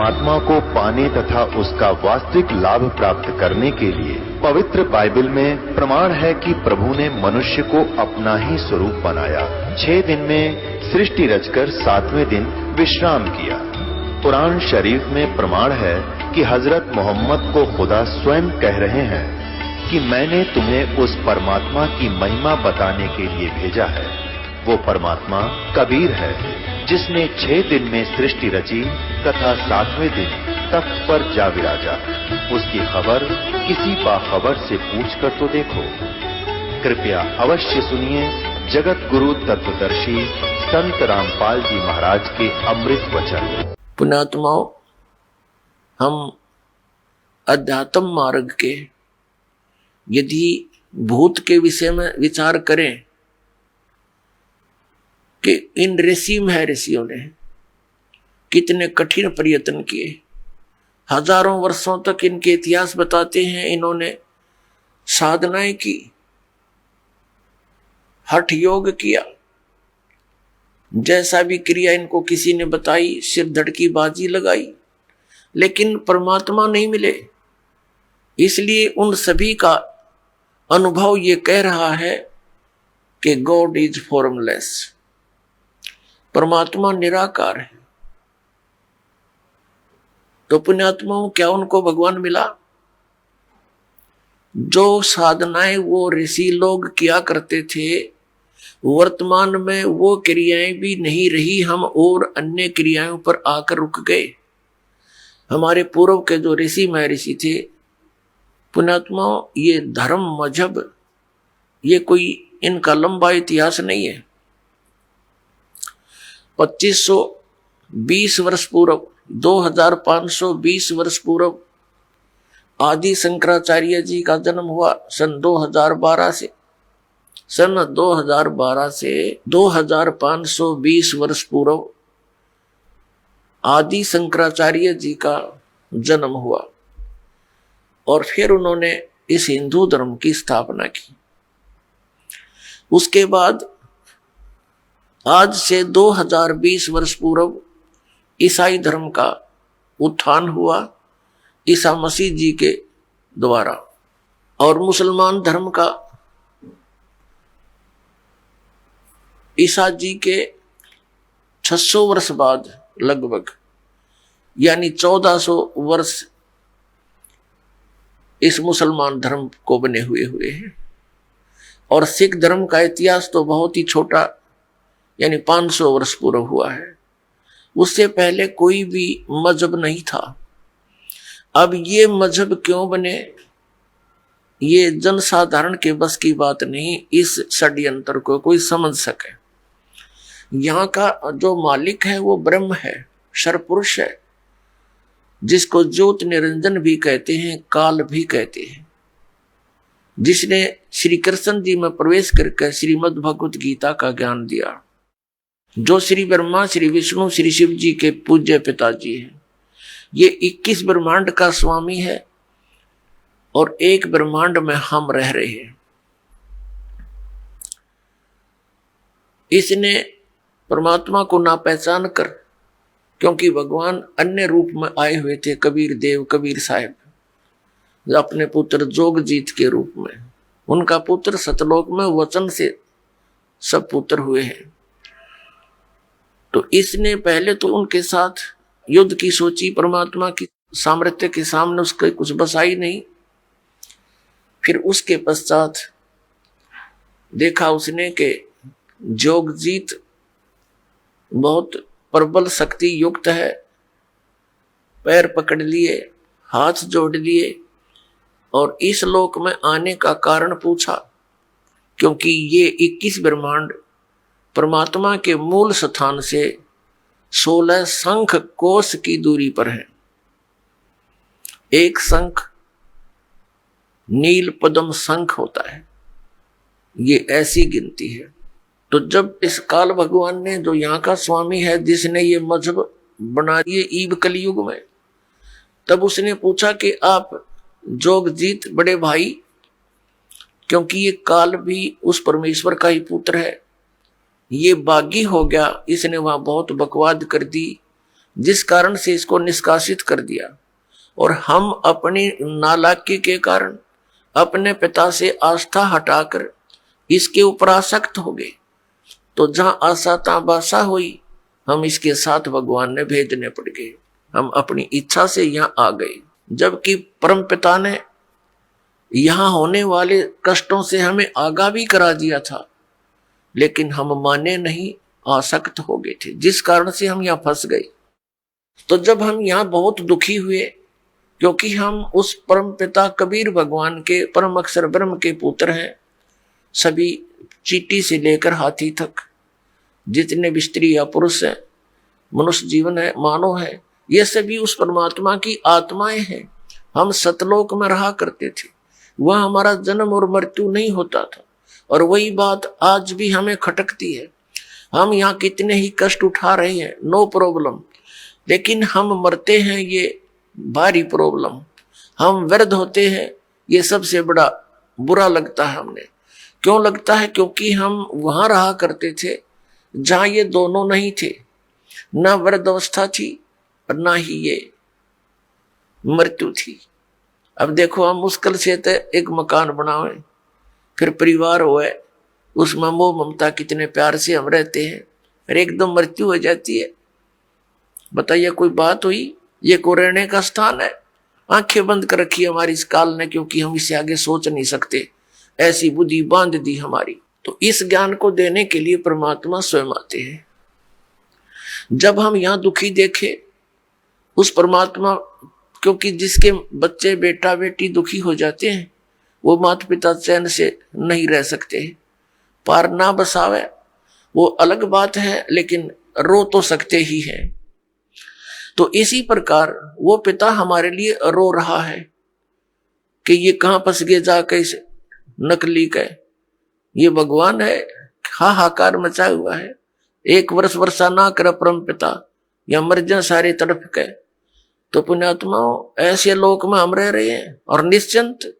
परमात्मा को पाने तथा उसका वास्तविक लाभ प्राप्त करने के लिए पवित्र बाइबल में प्रमाण है कि प्रभु ने मनुष्य को अपना ही स्वरूप बनाया। 6 दिन में सृष्टि रचकर 7वें दिन विश्राम किया। कुरान शरीफ में प्रमाण है कि हजरत मोहम्मद को खुदा स्वयं कह रहे हैं कि मैंने तुम्हें उस परमात्मा की महिमा बताने के लिए भेजा है। वो परमात्मा कबीर है जिसने 6 दिन में सृष्टि रची तथा 7वें दिन तख्त पर जा विराजा। उसकी खबर किसी बाखबर से पूछकर तो देखो। कृपया अवश्य सुनिए जगत गुरु तत्वदर्शी संत रामपाल जी महाराज के अमृत वचन। पुण्यात्माओं, हम अध्यात्म मार्ग के यदि भूत के विषय में विचार करें कि इन ऋषियों ने कितने कठिन प्रयत्न किए, हजारों वर्षों तक इनके इतिहास बताते हैं। इन्होंने साधनाएं की, हठ योग किया, जैसा भी क्रिया इनको किसी ने बताई, सिर धड़की बाजी लगाई, लेकिन परमात्मा नहीं मिले। इसलिए उन सभी का अनुभव ये कह रहा है कि गॉड इज फॉर्मलेस, परमात्मा निराकार है। तो पुण्यात्माओं, क्या उनको भगवान मिला? जो साधनाएं वो ऋषि लोग किया करते थे, वर्तमान में वो क्रियाएं भी नहीं रही। हम और अन्य क्रियाओं पर आकर रुक गए। हमारे पूर्व के जो ऋषि महर्षि थे, पुण्यात्माओं, ये धर्म मजहब ये कोई इनका लंबा इतिहास नहीं है। 2520 वर्ष पूर्व, 2520 वर्ष पूर्व आदि शंकराचार्य जी का जन्म हुआ। सन 2012 से 2520 वर्ष पूर्व आदि शंकराचार्य जी का जन्म हुआ और फिर उन्होंने इस हिंदू धर्म की स्थापना की। उसके बाद आज से 2020 वर्ष पूर्व ईसाई धर्म का उत्थान हुआ ईसा मसीह जी के द्वारा, और मुसलमान धर्म का ईसा जी के 600 वर्ष बाद लगभग, यानी 1400 वर्ष इस मुसलमान धर्म को बने हुए हैं। और सिख धर्म का इतिहास तो बहुत ही छोटा, यानी 500 वर्ष पूर्व हुआ है। उससे पहले कोई भी मजहब नहीं था। अब ये मजहब क्यों बने, ये जनसाधारण के बस की बात नहीं। इस षड्यंत्र को कोई समझ सके। यहाँ का जो मालिक है वो ब्रह्म है, सर्वपुरुष है, जिसको ज्योत निरंजन भी कहते हैं, काल भी कहते हैं, जिसने श्री कृष्ण जी में प्रवेश करके श्रीमद् भगवत गीता का ज्ञान दिया, जो श्री ब्रह्मा, श्री विष्णु, श्री शिव जी के पूज्य पिताजी हैं। ये 21 ब्रह्मांड का स्वामी है और एक ब्रह्मांड में हम रह रहे हैं। इसने परमात्मा को ना पहचान कर, क्योंकि भगवान अन्य रूप में आए हुए थे, कबीर देव, कबीर साहब, अपने पुत्र जोगजीत के रूप में। उनका पुत्र सतलोक में वचन से सब पुत्र हुए हैं। तो इसने पहले तो उनके साथ युद्ध की सोची, परमात्मा की सामर्थ्य के सामने उसके कुछ बसाई नहीं। फिर उसके पश्चात देखा उसने कि जोगजीत बहुत प्रबल शक्ति युक्त है। पैर पकड़ लिए, हाथ जोड़ लिए और इस लोक में आने का कारण पूछा, क्योंकि ये 21 ब्रह्मांड परमात्मा के मूल स्थान से 16 शंख कोश की दूरी पर है। एक शंख नील पद्म शंख होता है, ये ऐसी गिनती है। तो जब इस काल भगवान ने, जो यहाँ का स्वामी है, जिसने ये मजहब बना दिए ईब कलयुग में, तब उसने पूछा कि आप जोगजीत बड़े भाई, क्योंकि ये काल भी उस परमेश्वर का ही पुत्र है, ये बागी हो गया, इसने वहां बहुत बकवाद कर दी, जिस कारण से इसको निष्कासित कर दिया, और हम अपनी नालायकी के कारण अपने पिता से आस्था हटाकर इसके ऊपर आसक्त हो गए। तो जहां आशा तहां बासा हुई, हम इसके साथ भगवान ने भेजने पड़ गए। हम अपनी इच्छा से यहां आ गए, जबकि परम पिता ने यहां होने वाले कष्टों से हमें आगाह भी करा दिया था, लेकिन हम माने नहीं, आसक्त हो गए थे, जिस कारण से हम यहां फंस गए। तो जब हम यहां बहुत दुखी हुए, क्योंकि हम उस परम पिता कबीर भगवान के परम अक्षर ब्रह्म के पुत्र हैं, सभी चींटी से लेकर हाथी तक जितने भी स्त्री या पुरुष हैं, मनुष्य जीवन है, मानव है, ये सभी उस परमात्मा की आत्माएं हैं। हम सतलोक में रहा करते थे, वह हमारा जन्म और मृत्यु नहीं होता था, और वही बात आज भी हमें खटकती है। हम यहाँ कितने ही कष्ट उठा रहे हैं, नो प्रॉब्लम, लेकिन हम मरते हैं, ये भारी प्रॉब्लम। हम वृद्ध होते हैं, ये सबसे बड़ा बुरा लगता है हमें। क्यों लगता है? क्योंकि हम वहां रहा करते थे जहां ये दोनों नहीं थे, ना वृद्ध अवस्था थी और ना ही ये मृत्यु थी। अब देखो, हम मुश्किल से तो एक मकान बनावे, फिर परिवार होए, उसमें मोह ममता कितने प्यार से हम रहते हैं, फिर एकदम मृत्यु हो जाती है। बताइए, कोई बात हुई? ये को रहने का स्थान है? आंखें बंद कर रखी हमारी इस काल ने, क्योंकि हम इससे आगे सोच नहीं सकते, ऐसी बुद्धि बांध दी हमारी। तो इस ज्ञान को देने के लिए परमात्मा स्वयं आते हैं। जब हम यहाँ दुखी देखे उस परमात्मा, क्योंकि जिसके बच्चे बेटा बेटी दुखी हो जाते हैं, वो माता पिता चैन से नहीं रह सकते। पार ना बसावे वो अलग बात है, लेकिन रो तो सकते ही हैं। तो इसी प्रकार वो पिता हमारे लिए रो रहा है कि ये कहां फंस गए जाकर इस नकली का। ये भगवान है, हाहाकार मचा हुआ है, एक वर्ष वर्षा ना कर परम पिता, या मर जाए सारे तड़प के। तो पुण्यात्माओं, ऐसे लोक में हम रह रहे हैं, और निश्चिंत,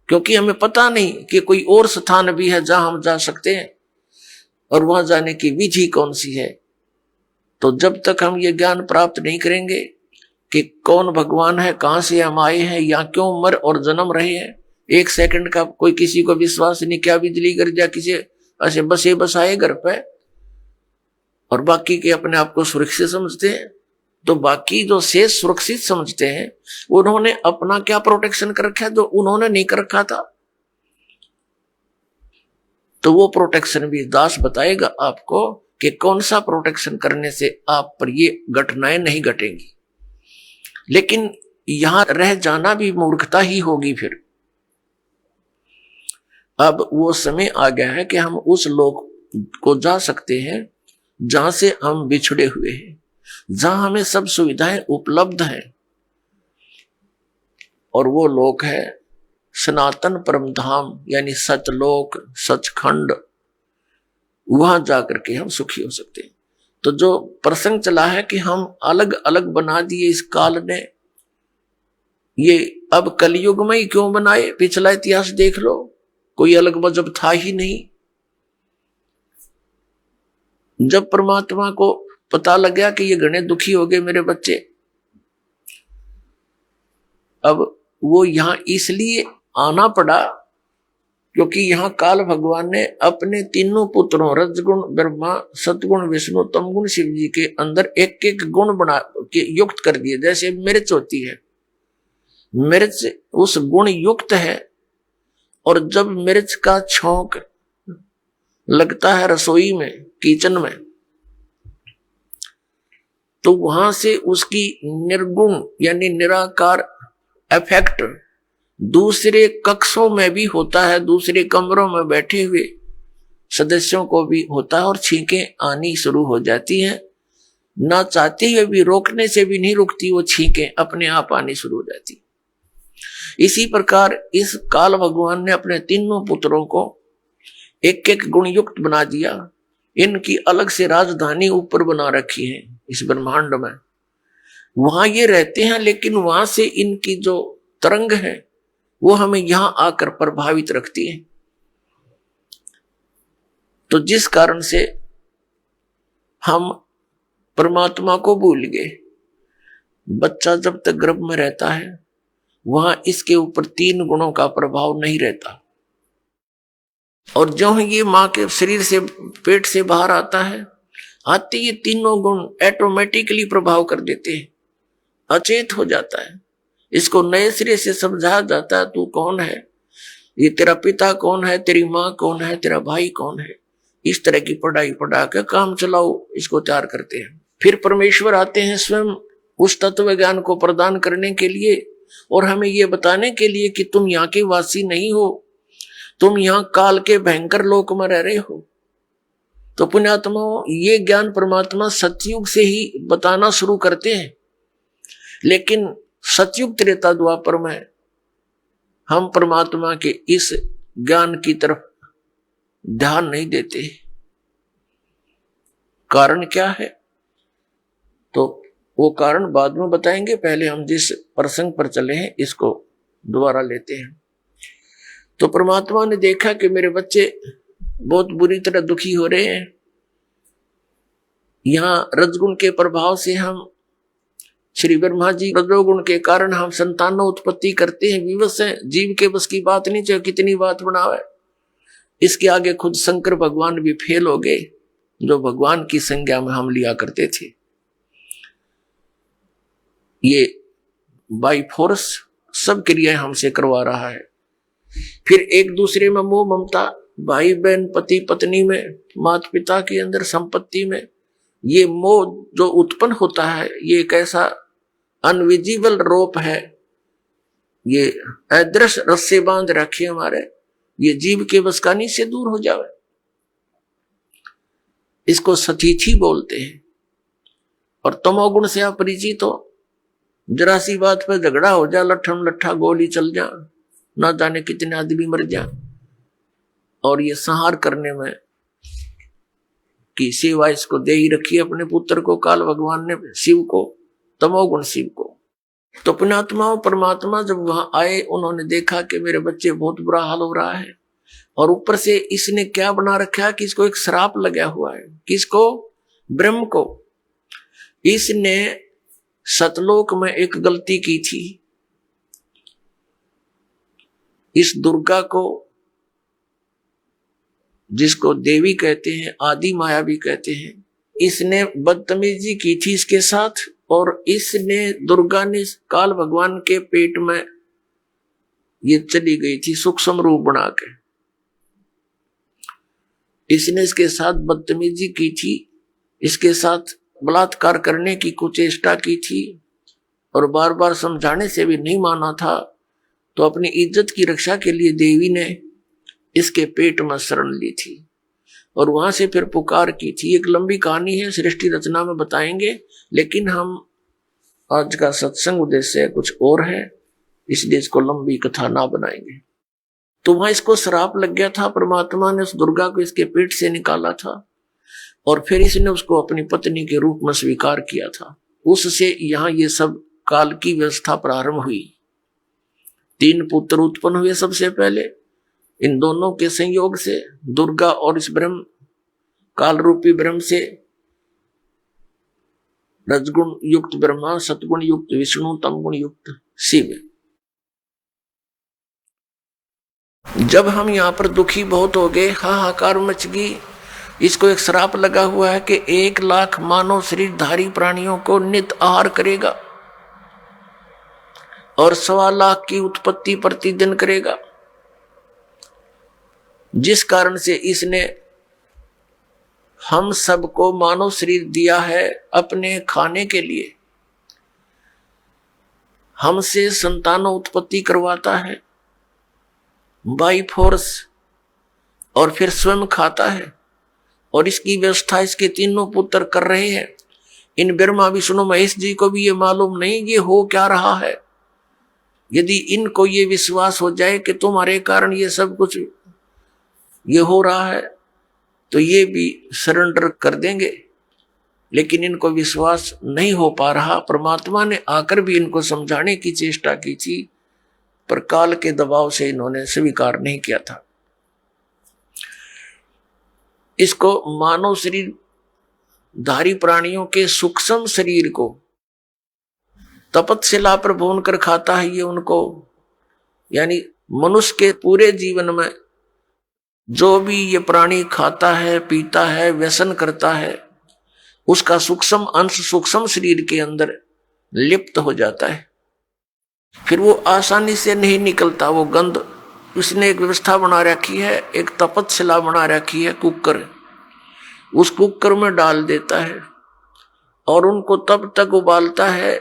क्योंकि हमें पता नहीं कि कोई और स्थान भी है जहां हम जा सकते हैं, और वहां जाने की विधि कौन सी है। तो जब तक हम ये ज्ञान प्राप्त नहीं करेंगे कि कौन भगवान है, कहां से हम आए हैं, या क्यों मर और जन्म रहे हैं, एक सेकंड का कोई किसी को विश्वास नहीं। क्या बिजली गिर जा किसी ऐसे बसे बसाए घर पे, और बाकी के अपने आप को सुरक्षित समझते हैं। तो बाकी जो शेष सुरक्षित समझते हैं, उन्होंने अपना क्या प्रोटेक्शन कर रखा है जो उन्होंने नहीं कर रखा था। तो वो प्रोटेक्शन भी दास बताएगा आपको कि कौन सा प्रोटेक्शन करने से आप पर ये घटनाएं नहीं घटेंगी। लेकिन यहां रह जाना भी मूर्खता ही होगी फिर। अब वो समय आ गया है कि हम उस लोक को जा सकते हैं जहां से हम बिछड़े हुए हैं, जहां हमें सब सुविधाएं उपलब्ध हैं, और वो लोक है सनातन परम धाम, यानी सतलोक, सचखंड। वहां जाकर के हम सुखी हो सकते हैं। तो जो प्रसंग चला है कि हम अलग अलग बना दिए इस काल ने, ये अब कलयुग में ही क्यों बनाए? पिछला इतिहास देख लो, कोई अलग मजहब था ही नहीं। जब परमात्मा को पता लग गया कि ये घने दुखी हो गए मेरे बच्चे, अब वो यहां इसलिए आना पड़ा क्योंकि यहां काल भगवान ने अपने तीनों पुत्रों रजगुण ब्रह्मा, सतगुण विष्णु, तमगुण शिव जी के अंदर एक एक गुण बना के युक्त कर दिए। जैसे मिर्च होती है, मिर्च उस गुण युक्त है, और जब मिर्च का छौंक लगता है रसोई में, किचन में, तो वहां से उसकी निर्गुण यानी निराकार इफेक्ट दूसरे कक्षों में भी होता है, दूसरे कमरों में बैठे हुए सदस्यों को भी होता है, और छींकें आनी शुरू हो जाती हैं। ना चाहते हुए भी, रोकने से भी नहीं रुकती, वो छींकें अपने आप आनी शुरू हो जाती। इसी प्रकार इस काल भगवान ने अपने तीनों पुत्रों को एक एक गुण युक्त बना दिया। इनकी अलग से राजधानी ऊपर बना रखी है इस ब्रह्मांड में, वहां ये रहते हैं, लेकिन वहां से इनकी जो तरंग है वो हमें यहां आकर प्रभावित रखती है। तो जिस कारण से हम परमात्मा को भूल गए, बच्चा जब तक गर्भ में रहता है वहां इसके ऊपर 3 गुणों का प्रभाव नहीं रहता, और जो ये माँ के शरीर से पेट से बाहर आता है, आते ये तीनों गुण ऑटोमेटिकली प्रभाव कर देते हैं, अचेत हो जाता है। इसको नए सिरे से समझाया जाता है, तू कौन है, ये तेरा पिता कौन है, तेरी माँ कौन है, तेरा भाई कौन है। इस तरह की पढ़ाई पढ़ा के काम चलाओ, इसको तैयार करते हैं। फिर परमेश्वर आते हैं स्वयं उस तत्व ज्ञान को प्रदान करने के लिए और हमें ये बताने के लिए कि तुम यहाँ के वासी नहीं हो, तुम यहाँ काल के भयंकर लोक में रह रहे हो। तो पुण्यात्माओं, ये ज्ञान परमात्मा सतयुग से ही बताना शुरू करते हैं, लेकिन सतयुग त्रेता द्वापर में हम परमात्मा के इस ज्ञान की तरफ ध्यान नहीं देते। कारण क्या है, तो वो कारण बाद में बताएंगे। पहले हम जिस प्रसंग पर चले हैं इसको दोबारा लेते हैं। तो परमात्मा ने देखा कि मेरे बच्चे बहुत बुरी तरह दुखी हो रहे हैं। यहां रजगुण के प्रभाव से हम श्री ब्रह्मा जी रजोगुण के कारण हम संतानों उत्पत्ति करते हैं, विवश हैं, जीव के बस की बात नहीं, चाहे कितनी बात बनावे। इसके आगे खुद शंकर भगवान भी फेल हो गए, जो भगवान की संज्ञा में हम लिया करते थे। ये बाई फोर्स सब क्रियाएं हमसे करवा रहा है। फिर एक दूसरे में मोह ममता, भाई बहन, पति पत्नी में, माता पिता के अंदर, संपत्ति में, ये मोह जो उत्पन्न होता है, ये एक ऐसा अनविजिबल रोप है, ये अदृश्य रस्से बांध रखे हमारे, ये जीव के बसकानी से दूर हो जावे। इसको सतीथी बोलते हैं। और तमोगुण से अपरिचित हो, जरा सी बात पर झगड़ा हो जा, लट्ठम लट्ठा गोली चल जा, ना जाने कितने आदमी मर जा। और ये संहार करने में की सेवा इसको दे ही रखी अपने पुत्र को, काल भगवान ने शिव को, तमोगुण शिव को। तो पुण्यात्माओं, परमात्मा जब वहां आए, उन्होंने देखा कि मेरे बच्चे बहुत बुरा हाल हो रहा है, और ऊपर से इसने क्या बना रखा है कि इसको एक श्राप लगा हुआ है। किसको? ब्रह्म को। इसने सतलोक में एक गलती की थी। इस दुर्गा को, जिसको देवी कहते हैं, आदि माया भी कहते हैं, इसने बदतमीजी की थी इसके साथ, और इसने, दुर्गा ने काल भगवान के पेट में ये चली गई थी सूक्ष्म रूप बना के। इसने इसके साथ बदतमीजी की थी, इसके साथ बलात्कार करने की कुचेष्टा की थी, और बार बार समझाने से भी नहीं माना था। तो अपनी इज्जत की रक्षा के लिए देवी ने इसके पेट में शरण ली थी, और वहां से फिर पुकार की थी। एक लंबी कहानी है, सृष्टि रचना में बताएंगे, लेकिन हम आज का सत्संग उद्देश्य कुछ और है, इसलिए इसको लंबी कथा ना बनाएंगे। तो वहां इसको श्राप लग गया था। परमात्मा ने उस दुर्गा को इसके पेट से निकाला था, और फिर इसने उसको अपनी पत्नी के रूप में स्वीकार किया था। उससे यहाँ ये सब काल की व्यवस्था प्रारंभ हुई। 3 पुत्र उत्पन्न हुए सबसे पहले। इन दोनों के संयोग से, दुर्गा और इस ब्रह्म, काल रूपी ब्रह्म से, रजगुण युक्त ब्रह्मा, सतगुण युक्त विष्णु, तमगुण युक्त शिव। जब हम यहाँ पर दुखी बहुत हो गए, हाहाकार मच गई, इसको एक श्राप लगा हुआ है कि 1 लाख मानव शरीरधारी प्राणियों को नित आहार करेगा, और 1.25 लाख की उत्पत्ति प्रतिदिन करेगा। जिस कारण से इसने हम सबको मानव शरीर दिया है अपने खाने के लिए। हमसे संतानों उत्पत्ति करवाता है बाई फोर्स, और फिर स्वयं खाता है, और इसकी व्यवस्था इसके तीनों पुत्र कर रहे हैं। इन ब्रह्मा विष्णु महेश जी को भी ये मालूम नहीं ये हो क्या रहा है। यदि इनको ये विश्वास हो जाए कि तुम्हारे कारण ये सब कुछ ये हो रहा है, तो ये भी सरेंडर कर देंगे, लेकिन इनको विश्वास नहीं हो पा रहा। परमात्मा ने आकर भी इनको समझाने की चेष्टा की थी, पर काल के दबाव से इन्होंने स्वीकार नहीं किया था। इसको मानव शरीर धारी प्राणियों के सूक्ष्म शरीर को तपतशिला पर भून कर खाता है ये उनको, यानी मनुष्य के पूरे जीवन में जो भी ये प्राणी खाता है, पीता है, व्यसन करता है, उसका सूक्ष्म अंश सूक्ष्म शरीर के अंदर लिप्त हो जाता है। फिर वो आसानी से नहीं निकलता वो गंध। उसने एक व्यवस्था बना रखी है, एक तपतशिला बना रखी है, कुकर। उस कुकर में डाल देता है और उनको तब तक उबालता है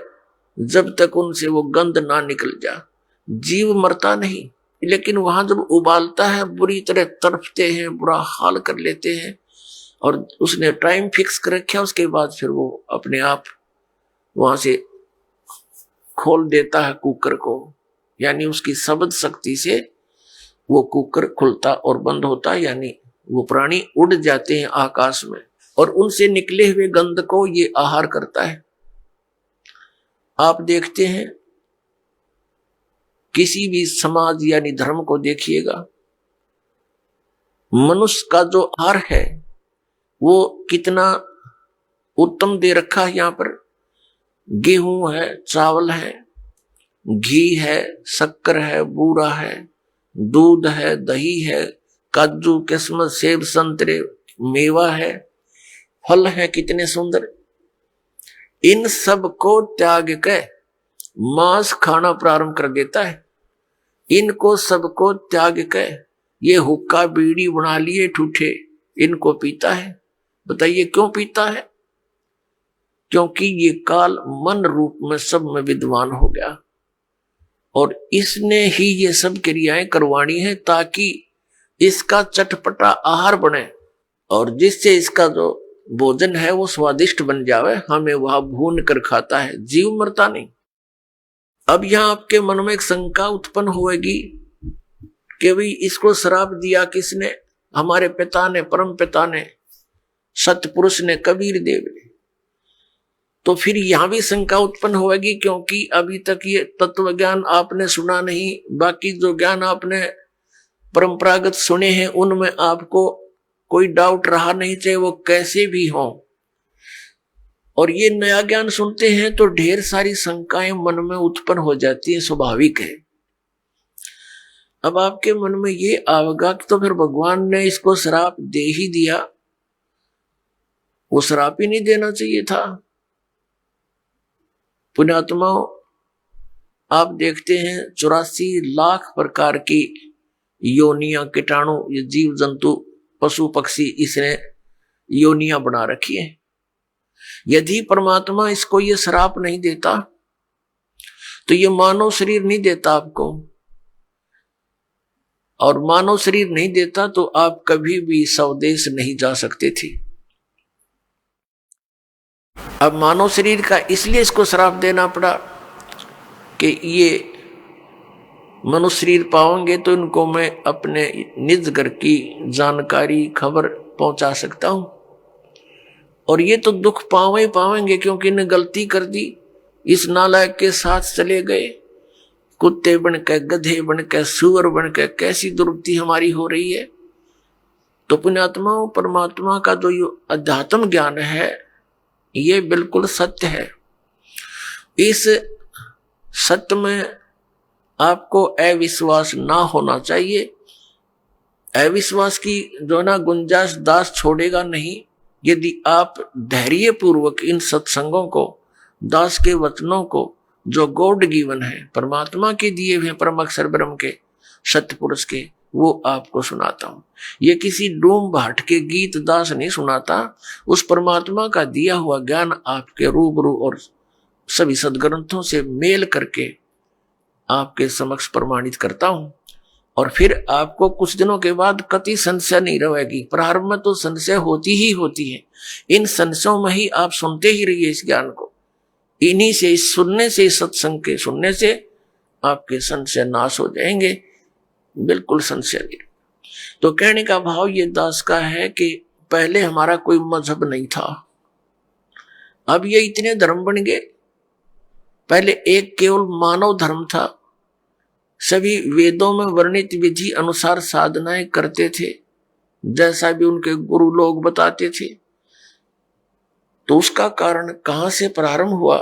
जब तक उनसे वो गंध ना निकल जा। जीव मरता नहीं, लेकिन वहां जब उबालता है बुरी तरह तड़पते हैं, बुरा हाल कर लेते हैं। और उसने टाइम फिक्स कर रखा, उसके बाद फिर वो अपने आप वहां से खोल देता है कुकर को, यानी उसकी शब्द शक्ति से वो कुकर खुलता और बंद होता, यानी वो प्राणी उड़ जाते हैं आकाश में और उनसे निकले हुए गंध को ये आहार करता है। आप देखते हैं किसी भी समाज यानी धर्म को देखिएगा, मनुष्य का जो आहार है वो कितना उत्तम दे रखा है। यहाँ पर गेहूं है, चावल है, घी है, शक्कर है, बूरा है, दूध है, दही है, काजू, किस्मत, सेब, संतरे, मेवा है, फल है, कितने सुंदर। इन सब को त्याग के मांस खाना प्रारंभ कर देता है। इनको सबको त्याग के ये हुक्का बीड़ी बना लिए ठूठे, इनको पीता है। बताइए क्यों पीता है? क्योंकि ये काल मन रूप में सब में विद्वान हो गया और इसने ही ये सब क्रियाएं करवानी है ताकि इसका चटपटा आहार बने और जिससे इसका जो भोजन है वो स्वादिष्ट बन जावे। हमें वह भून कर खाता है, जीव मरता नहीं। अब यहां आपके मन में एक शंका उत्पन्न होगी कि भाई इसको श्राप दिया किसने? हमारे पिता ने, परम पिता ने, सतपुरुष ने, कबीर देव ने। तो फिर यहां भी शंका उत्पन्न होगी क्योंकि अभी तक ये तत्व ज्ञान आपने सुना नहीं। बाकी जो ज्ञान आपने परंपरागत सुने हैं उनमें आपको कोई डाउट रहा नहीं, चाहे वो कैसे भी हो। और ये नया ज्ञान सुनते हैं तो ढेर सारी शंकाएं मन में उत्पन्न हो जाती है, स्वाभाविक है। अब आपके मन में ये आवेगा कि तो फिर भगवान ने इसको श्राप दे ही दिया, वो श्राप ही नहीं देना चाहिए था। पुण्यात्माओं, आप देखते हैं 84 लाख प्रकार की योनियां, कीटाणु, ये जीव जंतु, पशु पक्षी, इसने योनियां बना रखी है। यदि परमात्मा इसको ये श्राप नहीं देता तो ये मानव शरीर नहीं देता आपको, और मानव शरीर नहीं देता तो आप कभी भी स्वदेश नहीं जा सकते थे। अब मानव शरीर का इसलिए इसको श्राप देना पड़ा कि ये मनुष्य शरीर पाओगे तो इनको मैं अपने निज घर की जानकारी, खबर पहुंचा सकता हूं, और ये तो दुख पावे पावेंगे क्योंकि इन्हें गलती कर दी, इस नालायक के साथ चले गए, कुत्ते बन के, गधे बन के, सुअर बन के, कैसी दुर्गति हमारी हो रही है। तो पुण्यात्माओं, परमात्मा का जो ये अध्यात्म ज्ञान है ये बिल्कुल सत्य है। इस सत्य में आपको अविश्वास ना होना चाहिए। अविश्वास की जो ना गुंजाइश दास छोड़ेगा नहीं। यदि आप धैर्य पूर्वक इन सत्संगों को, दास के वचनों को, जो गॉड गिवन है, परमात्मा के दिए हुए परम अक्षर ब्रह्म के, सत्य पुरुष के, वो आपको सुनाता हूं। ये किसी डूम भाट के गीत दास नहीं सुनाता, उस परमात्मा का दिया हुआ ज्ञान आपके रूबरू और सभी सदग्रंथों से मेल करके आपके समक्ष प्रमाणित करता हूं। और फिर आपको कुछ दिनों के बाद कति संशय नहीं रहेगी। प्रारंभ में तो संशय होती ही होती है, इन संशयों में ही आप सुनते ही रहिए इस ज्ञान को। इन्हीं से, इस सुनने से, इस सत्संग के सुनने से आपके संशय नाश हो जाएंगे, बिल्कुल संशय नहीं। तो कहने का भाव ये दास का है कि पहले हमारा कोई मजहब नहीं था, अब ये इतने धर्म बन गए। पहले एक केवल मानव धर्म था, सभी वेदों में वर्णित विधि अनुसार साधनाएं करते थे, जैसा भी उनके गुरु लोग बताते थे। तो उसका कारण कहां से प्रारंभ हुआ?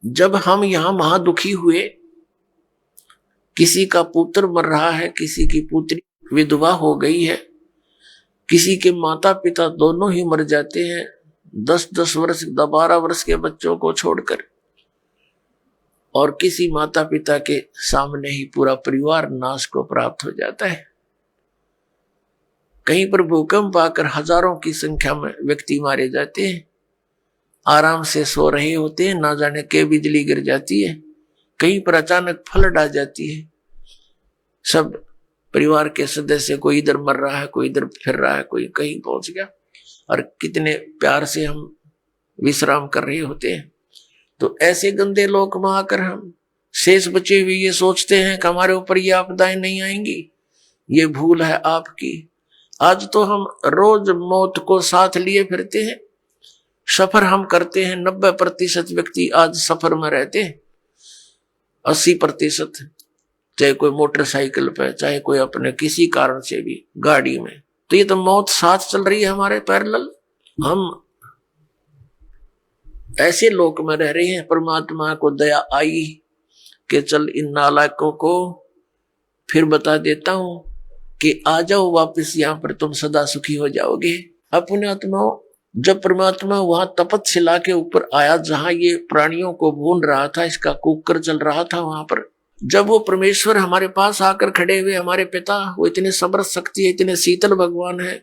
जब हम यहां महादुखी हुए, किसी का पुत्र मर रहा है, किसी की पुत्री विधवा हो गई है, किसी के माता पिता दोनों ही मर जाते हैं 10-10 वर्ष 12 वर्ष के बच्चों को छोड़कर, और किसी माता पिता के सामने ही पूरा परिवार नाश को प्राप्त हो जाता है। कहीं पर भूकंप आकर हजारों की संख्या में व्यक्ति मारे जाते हैं, आराम से सो रहे होते हैं, ना जाने के बिजली गिर जाती है, कहीं पर अचानक फ्लड आ जाती है, सब परिवार के सदस्य कोई इधर मर रहा है, कोई इधर फिर रहा है, कोई कहीं पहुंच गया, और कितने प्यार से हम विश्राम कर रहे होते हैं। तो ऐसे गंदे लोक में आकर हम शेष बचे हुए ये सोचते हैं कि हमारे ऊपर ये आपदाएं नहीं आएंगी। ये भूल है आपकी। आज तो हम रोज मौत को साथ लिए फिरते हैं, सफर हम करते हैं। 90% व्यक्ति आज सफर में रहते हैं, 80% चाहे कोई मोटरसाइकिल पे, चाहे कोई अपने किसी कारण से भी गाड़ी में। तो ये तो मौत साथ चल रही है हमारे पैरेलल। हम ऐसे लोक में रह रहे हैं। परमात्मा को दया आई कि चल इन नालायकों को फिर बता देता हूं कि आ जाओ वापस यहां पर, तुम सदा सुखी हो जाओगे। अपने आत्माओं, जब परमात्मा वहां तपतशिला के ऊपर आया, जहां ये प्राणियों को भून रहा था, इसका कुकर चल रहा था, वहां पर जब वो परमेश्वर हमारे पास आकर खड़े हुए, हमारे पिता, वो इतने समर्थ शक्ति है, इतने शीतल भगवान है,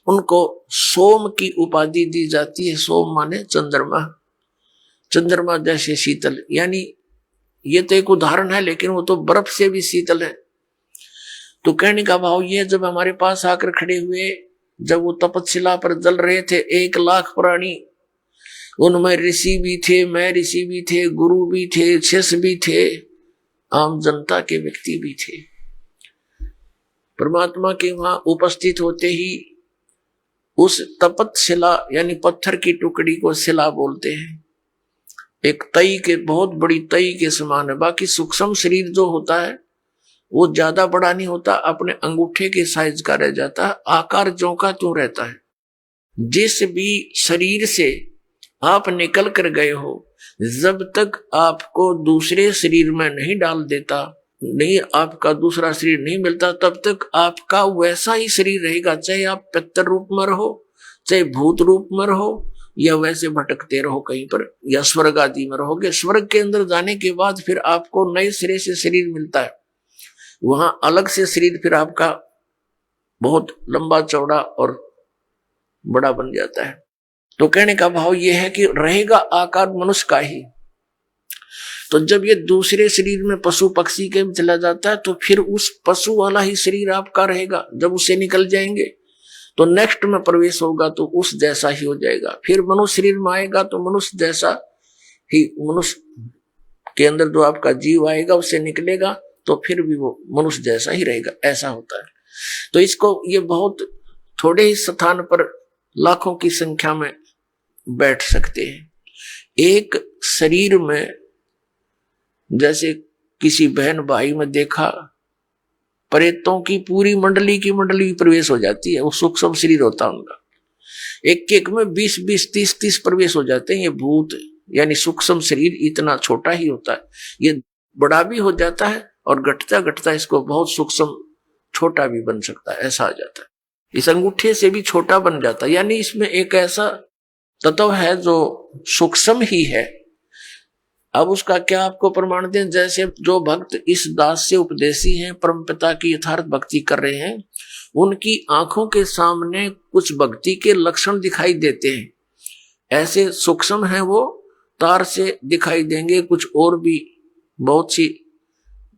उनको सोम की उपाधि दी जाती है। सोम माने चंद्रमा, चंद्रमा जैसे शीतल। यानी ये तो एक उदाहरण है, लेकिन वो तो बर्फ से भी शीतल है। तो कहने का भाव ये, जब हमारे पास आकर खड़े हुए, जब वो तपतशिला पर जल रहे थे, 1 लाख प्राणी, उनमें ऋषि भी थे, मैं ऋषि भी थे, गुरु भी थे, शिष्य भी थे, आम जनता के व्यक्ति भी थे। परमात्मा के वहां उपस्थित होते ही उस तपतशिला यानी पत्थर की टुकड़ी को शिला बोलते हैं। एक तई के, बहुत बड़ी तई के समान है। बाकी सूक्ष्म शरीर जो होता है वो ज्यादा बड़ा नहीं होता, अपने अंगूठे के साइज का रह जाता है, आकार ज्यों का त्यों रहता है। जिस भी शरीर से आप निकल कर गए हो, जब तक आपको दूसरे शरीर में नहीं डाल देता, नहीं आपका दूसरा शरीर नहीं मिलता, तब तक आपका वैसा ही शरीर रहेगा। चाहे आप पितर रूप में रहो, चाहे भूत रूप में रहो, या वैसे भटकते रहो कहीं पर, या स्वर्ग आदि में रहोगे। स्वर्ग के अंदर जाने के बाद फिर आपको नए सिरे से शरीर मिलता है, वहां अलग से शरीर फिर आपका बहुत लंबा चौड़ा और बड़ा बन जाता है। तो कहने का भाव यह है कि रहेगा आकार मनुष्य का ही। तो जब ये दूसरे शरीर में पशु पक्षी के में चला जाता है, तो फिर उस पशु वाला ही शरीर आपका रहेगा। जब उससे निकल जाएंगे तो नेक्स्ट में प्रवेश होगा तो उस जैसा ही हो जाएगा। फिर मनुष्य शरीर में आएगा तो मनुष्य जैसा ही, मनुष्य के अंदर जो आपका जीव आएगा उससे निकलेगा तो फिर भी वो मनुष्य जैसा ही रहेगा। ऐसा होता है। तो इसको, ये बहुत थोड़े ही स्थान पर लाखों की संख्या में बैठ सकते हैं। एक शरीर में जैसे किसी बहन भाई में देखा, प्रेतों की पूरी मंडली की मंडली प्रवेश हो जाती है। वो सूक्ष्म शरीर होता है उनका, एक एक में 20-20, 30-30 प्रवेश हो जाते हैं। ये भूत यानी सूक्ष्म शरीर इतना छोटा ही होता है, ये बड़ा भी हो जाता है और घटता घटता इसको बहुत सूक्ष्म छोटा भी बन सकता है, ऐसा आ जाता है। इस अंगूठे से भी छोटा बन जाता है। यानी इसमें एक ऐसा तत्व है जो सूक्ष्म ही है। अब उसका क्या आपको प्रमाण दें? जैसे जो भक्त इस दास से उपदेशी हैं, परमपिता की यथार्थ भक्ति कर रहे हैं, उनकी आंखों के सामने कुछ भक्ति के लक्षण दिखाई देते हैं। ऐसे सूक्ष्म हैं वो, तार से दिखाई देंगे, कुछ और भी बहुत सी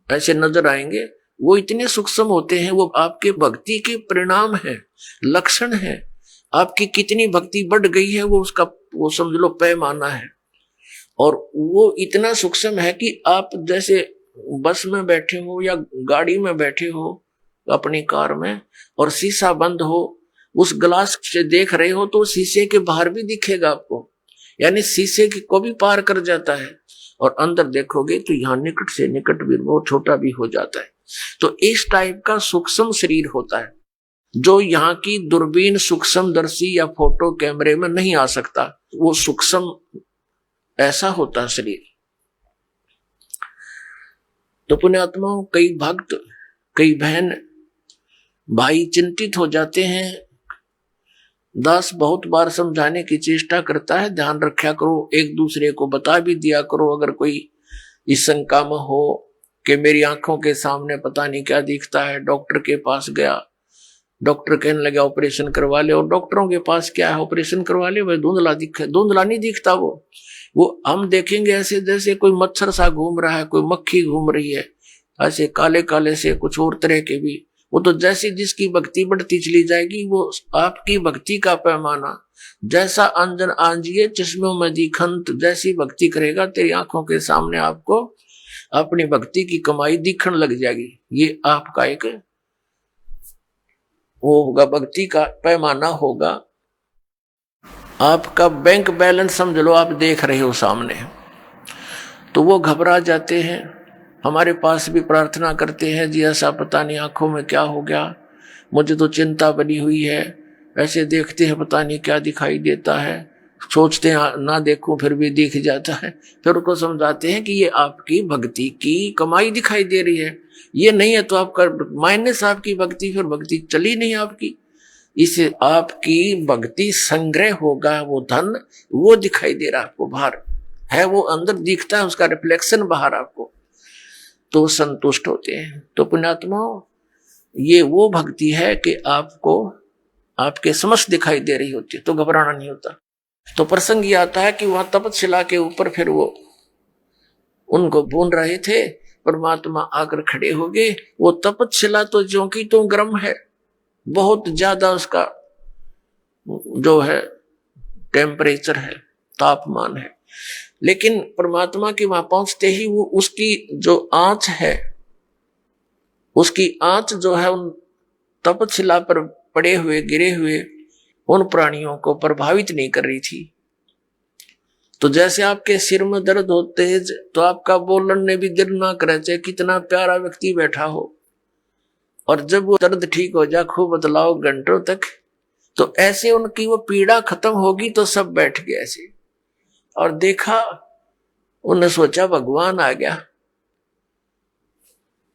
ऐसे नजर आएंगे। वो इतने सूक्ष्म होते हैं, वो आपके भक्ति के परिणाम है, लक्षण है। आपकी कितनी भक्ति बढ़ गई है वो उसका, वो समझ लो पैमाना है। और वो इतना सूक्ष्म है कि आप जैसे बस में बैठे हो या गाड़ी में बैठे हो अपनी कार में, और शीशा बंद हो, उस ग्लास से देख रहे हो तो शीशे के बाहर भी दिखेगा आपको, यानी शीशे को भी पार कर जाता है। और अंदर देखोगे तो यहाँ निकट से निकट भी बहुत छोटा भी हो जाता है। तो इस टाइप का सूक्ष्म शरीर होता है जो यहाँ की दूरबीन सूक्ष्मदर्शी या फोटो कैमरे में नहीं आ सकता। वो सूक्ष्म ऐसा होता है शरीर। तो पुण्यात्माओं, कई भक्त, कई बहन भाई चिंतित हो जाते हैं। दास बहुत बार समझाने की चेष्टा करता है, ध्यान रखा करो, एक दूसरे को बता भी दिया करो। अगर कोई इस शंका में हो कि मेरी आंखों के सामने पता नहीं क्या दिखता है, डॉक्टर के पास गया, डॉक्टर कहने लगा ऑपरेशन करवा ले, और डॉक्टरों के पास क्या है, ऑपरेशन करवा ले, वह धुंधला दिखे। धुंधला नहीं दिखता, वो हम देखेंगे ऐसे जैसे कोई मच्छर सा घूम रहा है, कोई मक्खी घूम रही है, ऐसे काले काले से, कुछ और तरह के भी। वो तो जैसी जिसकी भक्ति बढ़ती चली जाएगी, वो आपकी भक्ति का पैमाना जैसा अंजन आंजिए चश्मों में दिखंत, जैसी भक्ति करेगा तेरी आंखों के सामने आपको अपनी भक्ति की कमाई दिखने लग जाएगी। ये आपका एक वो होगा, भक्ति का पैमाना होगा। आपका बैंक बैलेंस समझ लो, आप देख रहे हो सामने, तो वो घबरा जाते हैं, हमारे पास भी प्रार्थना करते हैं, जी ऐसा पता नहीं आंखों में क्या हो गया, मुझे तो चिंता बनी हुई है, ऐसे देखते हैं पता नहीं क्या दिखाई देता है, सोचते हैं ना देखूं फिर भी दिख जाता है। फिर उनको समझाते हैं कि ये आपकी भक्ति की कमाई दिखाई दे रही है, ये नहीं है तो आपका माइनस आपकी भक्ति, फिर भक्ति चली नहीं आपकी। इसे आपकी भक्ति संग्रह होगा, वो धन वो दिखाई दे रहा आपको, बाहर है वो अंदर दिखता है, उसका रिफ्लेक्शन बाहर आपको, तो संतुष्ट होते हैं। तो पुण्यात्माओं, ये वो भक्ति है कि आपको आपके समक्ष दिखाई दे रही होती है, तो घबराना नहीं होता। तो प्रसंग ये आता है कि वहां तपतशिला के ऊपर फिर वो उनको भून रहे थे, परमात्मा आकर खड़े हो गए। वो तपतशिला तो ज्यों की तो गर्म है, बहुत ज्यादा उसका जो है टेम्परेचर है, तापमान है, लेकिन परमात्मा के वहां पहुंचते ही वो उसकी जो आंच है, उसकी आंच जो है उन तपतशिला पर पड़े हुए गिरे हुए उन प्राणियों को प्रभावित नहीं कर रही थी। तो जैसे आपके सिर में दर्द होते है तो आपका बोलने भी दिल ना करे, चाहे कितना प्यारा व्यक्ति बैठा हो, और जब वो दर्द ठीक हो जाए, खूब बतलाओ घंटों तक, तो ऐसे उनकी वो पीड़ा खत्म होगी तो सब बैठ गए ऐसे। और देखा, उन्हें सोचा भगवान आ गया,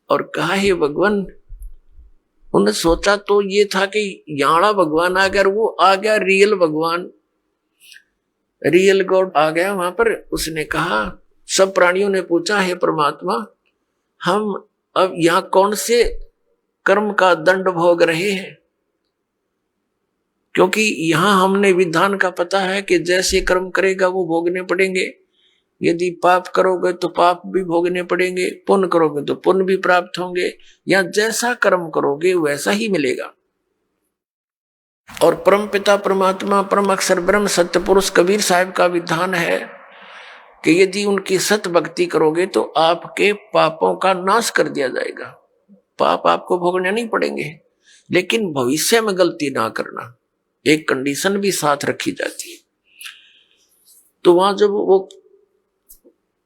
और कहा हे भगवान, उन्हें सोचा तो ये था कि यहाँ भगवान आ गया, और वो आ गया रियल भगवान, रियल गॉड आ गया वहां पर। उसने कहा, सब प्राणियों ने पूछा हे परमात्मा, हम अब यहाँ कौन से कर्म का दंड भोग रहे हैं, क्योंकि यहां हमने विधान का पता है कि जैसे कर्म करेगा वो भोगने पड़ेंगे। यदि पाप करोगे तो पाप भी भोगने पड़ेंगे, पुण्य करोगे तो पुण्य भी प्राप्त होंगे, या जैसा कर्म करोगे वैसा ही मिलेगा। और परम पिता परमात्मा परम अक्षर ब्रह्म सत्य पुरुष कबीर साहब का विधान है कि यदि उनकी सत भक्ति करोगे तो आपके पापों का नाश कर दिया जाएगा। पाप आपको भोगने नहीं पड़ेंगे, लेकिन भविष्य में गलती ना करना, एक कंडीशन भी साथ रखी जाती है। तो वहां जब वो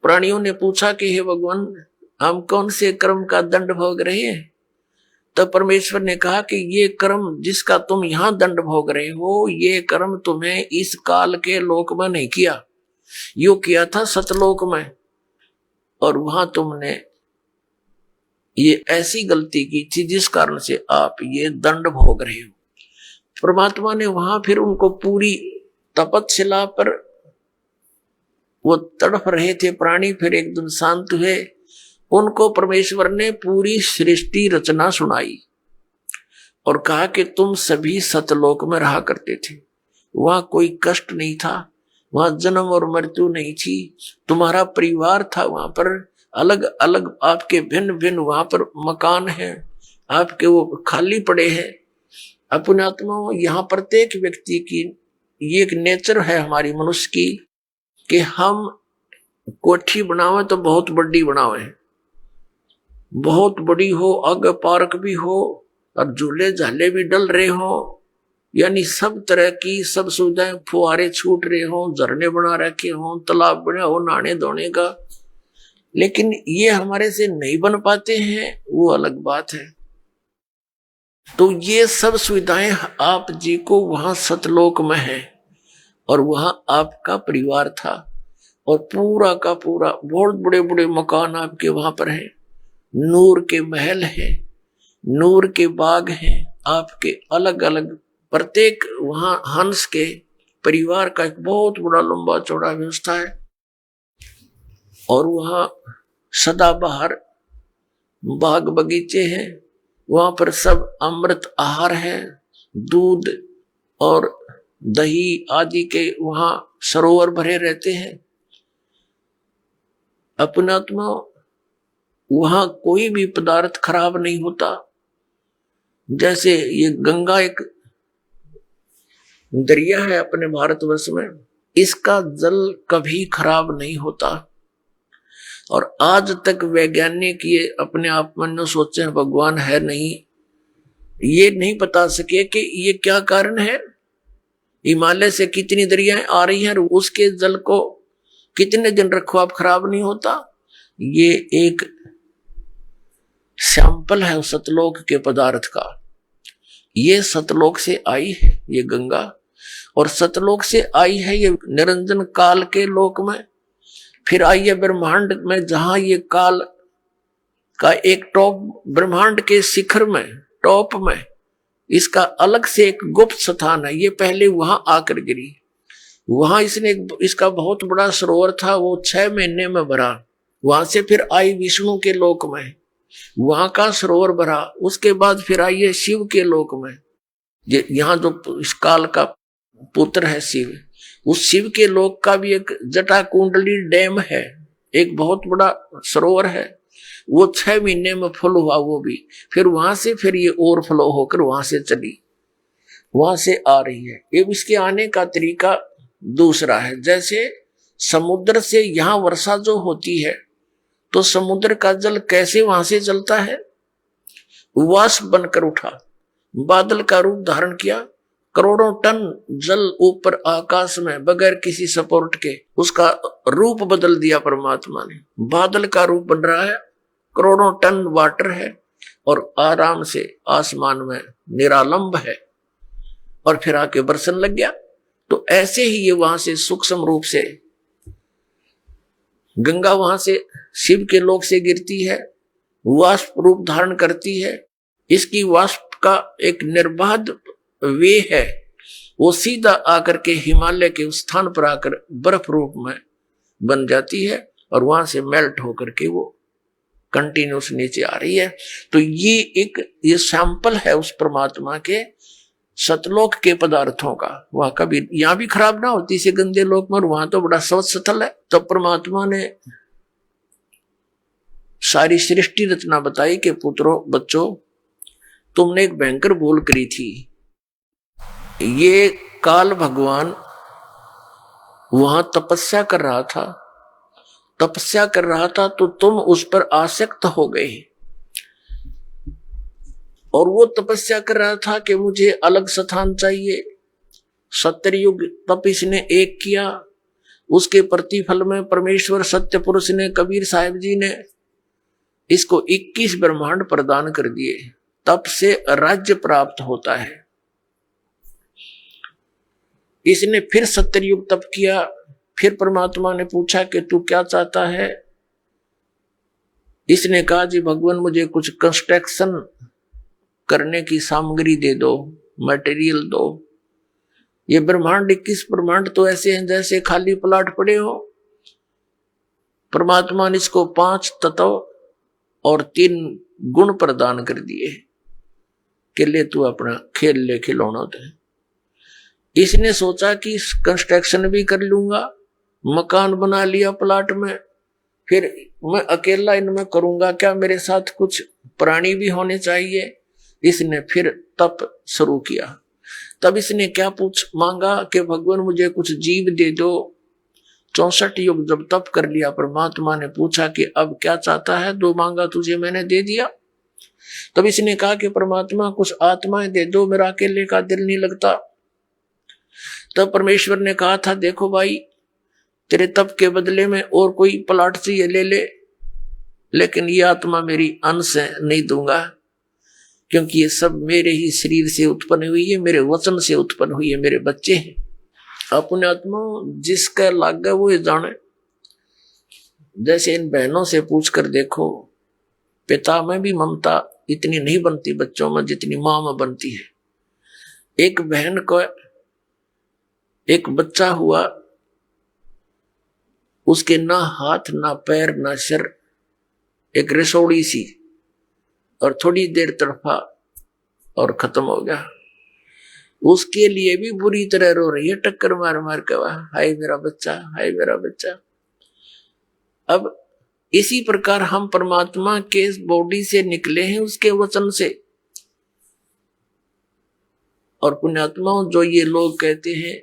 प्राणियों ने पूछा कि हे भगवान, हम कौन से कर्म का दंड भोग रहे हैं, तब परमेश्वर ने कहा कि ये कर्म जिसका तुम यहां दंड भोग रहे हो, ये कर्म तुम्हें इस काल के लोक में नहीं किया, यो किया था सतलोक में, और वहां तुमने ये ऐसी गलती की थी जिस कारण से आप ये दंड भोग रहे हो। परमात्मा ने वहां फिर उनको पूरी तपतशिला पर वो तड़प रहे थे प्राणी, फिर एकदम शांत हुए। उनको परमेश्वर ने पूरी सृष्टि रचना सुनाई और कहा कि तुम सभी सतलोक में रहा करते थे, वहां कोई कष्ट नहीं था, वहां जन्म और मृत्यु नहीं थी, तुम्हारा परिवार था वहां पर, अलग अलग आपके भिन्न भिन्न वहां पर मकान है आपके, वो खाली पड़े हैं। अपने आत्मा यहाँ प्रत्येक व्यक्ति की ये एक नेचर है हमारी मनुष्य की कि हम कोठी बनावे तो बहुत बड़ी बनावे, बहुत बड़ी हो, आगे पार्क भी हो और झूले झाले भी डल रहे हो, यानी सब तरह की सब सुविधाएं, फुहारे छूट रहे हो, झरने बना रखे हो, तालाब बने हो नहाने धोने का, लेकिन ये हमारे से नहीं बन पाते हैं, वो अलग बात है। तो ये सब सुविधाएं आप जी को वहां सतलोक में है, और वहां आपका परिवार था, और पूरा का पूरा बहुत बड़े बड़े मकान आपके वहां पर है, नूर के महल हैं, नूर के बाग हैं, आपके अलग अलग प्रत्येक वहां हंस के परिवार का एक बहुत बड़ा लंबा चौड़ा व्यवस्था है। और वहां सदाबहार बाग बगीचे हैं, वहां पर सब अमृत आहार है, दूध और दही आदि के वहां सरोवर भरे रहते हैं। अपनात्मा वहां कोई भी पदार्थ खराब नहीं होता। जैसे ये गंगा एक दरिया है अपने भारतवर्ष में, इसका जल कभी खराब नहीं होता। और आज तक वैज्ञानिक ये अपने आप में सोचे भगवान है नहीं, ये नहीं बता सके कि ये क्या कारण है। हिमालय से कितनी दरियाएं आ रही हैं, उसके जल को कितने दिन रखो आप खराब नहीं होता। ये एक सैंपल है सतलोक के पदार्थ का। ये सतलोक से आई है ये गंगा, और सतलोक से आई है ये निरंजन काल के लोक में, फिर आई है ब्रह्मांड में, जहां ये काल का एक टॉप, ब्रह्मांड के शिखर में टॉप में इसका अलग से एक गुप्त स्थान है। ये पहले वहां आकर गिरी, वहां इसने इसका बहुत बड़ा सरोवर था, वो 6 महीने में भरा। वहां से फिर आई विष्णु के लोक में, वहां का सरोवर भरा। उसके बाद फिर आई है शिव के लोक में, यहाँ जो इस काल का पुत्र है शिव, उस शिव के लोक का भी एक जटा कुंडली डैम है, एक बहुत बड़ा सरोवर है। वो 6 महीने में फुल हुआ वो भी, फिर वहां से फिर ये ओवरफ्लो होकर वहां से चली, वहां से आ रही है। ये इसके आने का तरीका दूसरा है। जैसे समुद्र से यहां वर्षा जो होती है, तो समुद्र का जल कैसे वहां से चलता है, वाष्प बनकर उठा, बादल का रूप धारण किया, करोड़ों टन जल ऊपर आकाश में बगैर किसी सपोर्ट के उसका रूप बदल दिया परमात्मा ने। बादल का रूप बन रहा है, करोड़ों टन वाटर है और आराम से आसमान में निरालंब है, और फिर आके बरसन लग गया। तो ऐसे ही ये वहां से सूक्ष्म रूप से गंगा वहां से शिव के लोक से गिरती है, वाष्प रूप धारण करती है। इसकी वाष्प का एक निर्बाध वे है, वो सीधा आकर के हिमालय के उस स्थान पर आकर बर्फ रूप में बन जाती है, और वहां से मेल्ट होकर के वो कंटिन्यूस नीचे आ रही है। तो ये सैंपल है उस परमात्मा के सतलोक के पदार्थों का। वहां कभी यहां भी खराब ना होती से गंदे लोक में, वहां तो बड़ा स्वच्छ स्थल है। तो परमात्मा ने सारी सृष्टि रचना बताई कि पुत्रों बच्चों, तुमने एक भयंकर भूल करी थी। ये काल भगवान वहां तपस्या कर रहा था, तो तुम उस पर आसक्त हो गए। और वो तपस्या कर रहा था कि मुझे अलग स्थान चाहिए। सत्ययुग तप इसने एक किया, उसके प्रतिफल में परमेश्वर सत्य पुरुष ने, कबीर साहिब जी ने इसको 21 ब्रह्मांड प्रदान कर दिए। तप से राज्य प्राप्त होता है। इसने फिर सत्ययुग तप किया। फिर परमात्मा ने पूछा कि तू क्या चाहता है। इसने कहा जी भगवान मुझे कुछ कंस्ट्रक्शन करने की सामग्री दे दो, मटेरियल दो। ये ब्रह्मांड 21 ब्रह्मांड तो ऐसे हैं जैसे खाली प्लाट पड़े हो। परमात्मा ने इसको 5 तत्व और 3 गुण प्रदान कर दिए कि ले तू अपना खेल ले, खिलौना दे। इसने सोचा कि कंस्ट्रक्शन भी कर लूंगा, मकान बना लिया प्लाट में, फिर मैं अकेला इनमें करूंगा क्या, मेरे साथ कुछ प्राणी भी होने चाहिए। इसने फिर तप शुरू किया। तब इसने क्या मांगा कि भगवान मुझे कुछ जीव दे दो। 64 युग जब तप कर लिया, परमात्मा ने पूछा कि अब क्या चाहता है, जो मांगा तुझे मैंने दे दिया। तब इसने कहा कि परमात्मा कुछ आत्माएं दे दो, मेरा अकेले का दिल नहीं लगता। तब परमेश्वर ने कहा था देखो भाई, तेरे तप के बदले में और कोई प्लाट चाहिए ले ले, लेकिन ये आत्मा मेरी अंश है, नहीं दूंगा, क्योंकि ये सब मेरे ही शरीर से उत्पन्न हुई है, मेरे वचन से उत्पन्न हुई है, मेरे बच्चे हैं। अपने आत्मा जिसका लाग गया वो ये जाने। जैसे इन बहनों से पूछ कर देखो, पिता में भी ममता इतनी नहीं बनती बच्चों में जितनी मां में बनती है। एक बहन को एक बच्चा हुआ, उसके ना हाथ ना पैर ना सिर, एक रसोड़ी सी, और थोड़ी देर तड़फा और खत्म हो गया। उसके लिए भी बुरी तरह रो रही है, टक्कर मार मार के, हाय मेरा बच्चा, हाय मेरा बच्चा। अब इसी प्रकार हम परमात्मा के बॉडी से निकले हैं, उसके वचन से। और पुण्यात्माओं, जो ये लोग कहते हैं,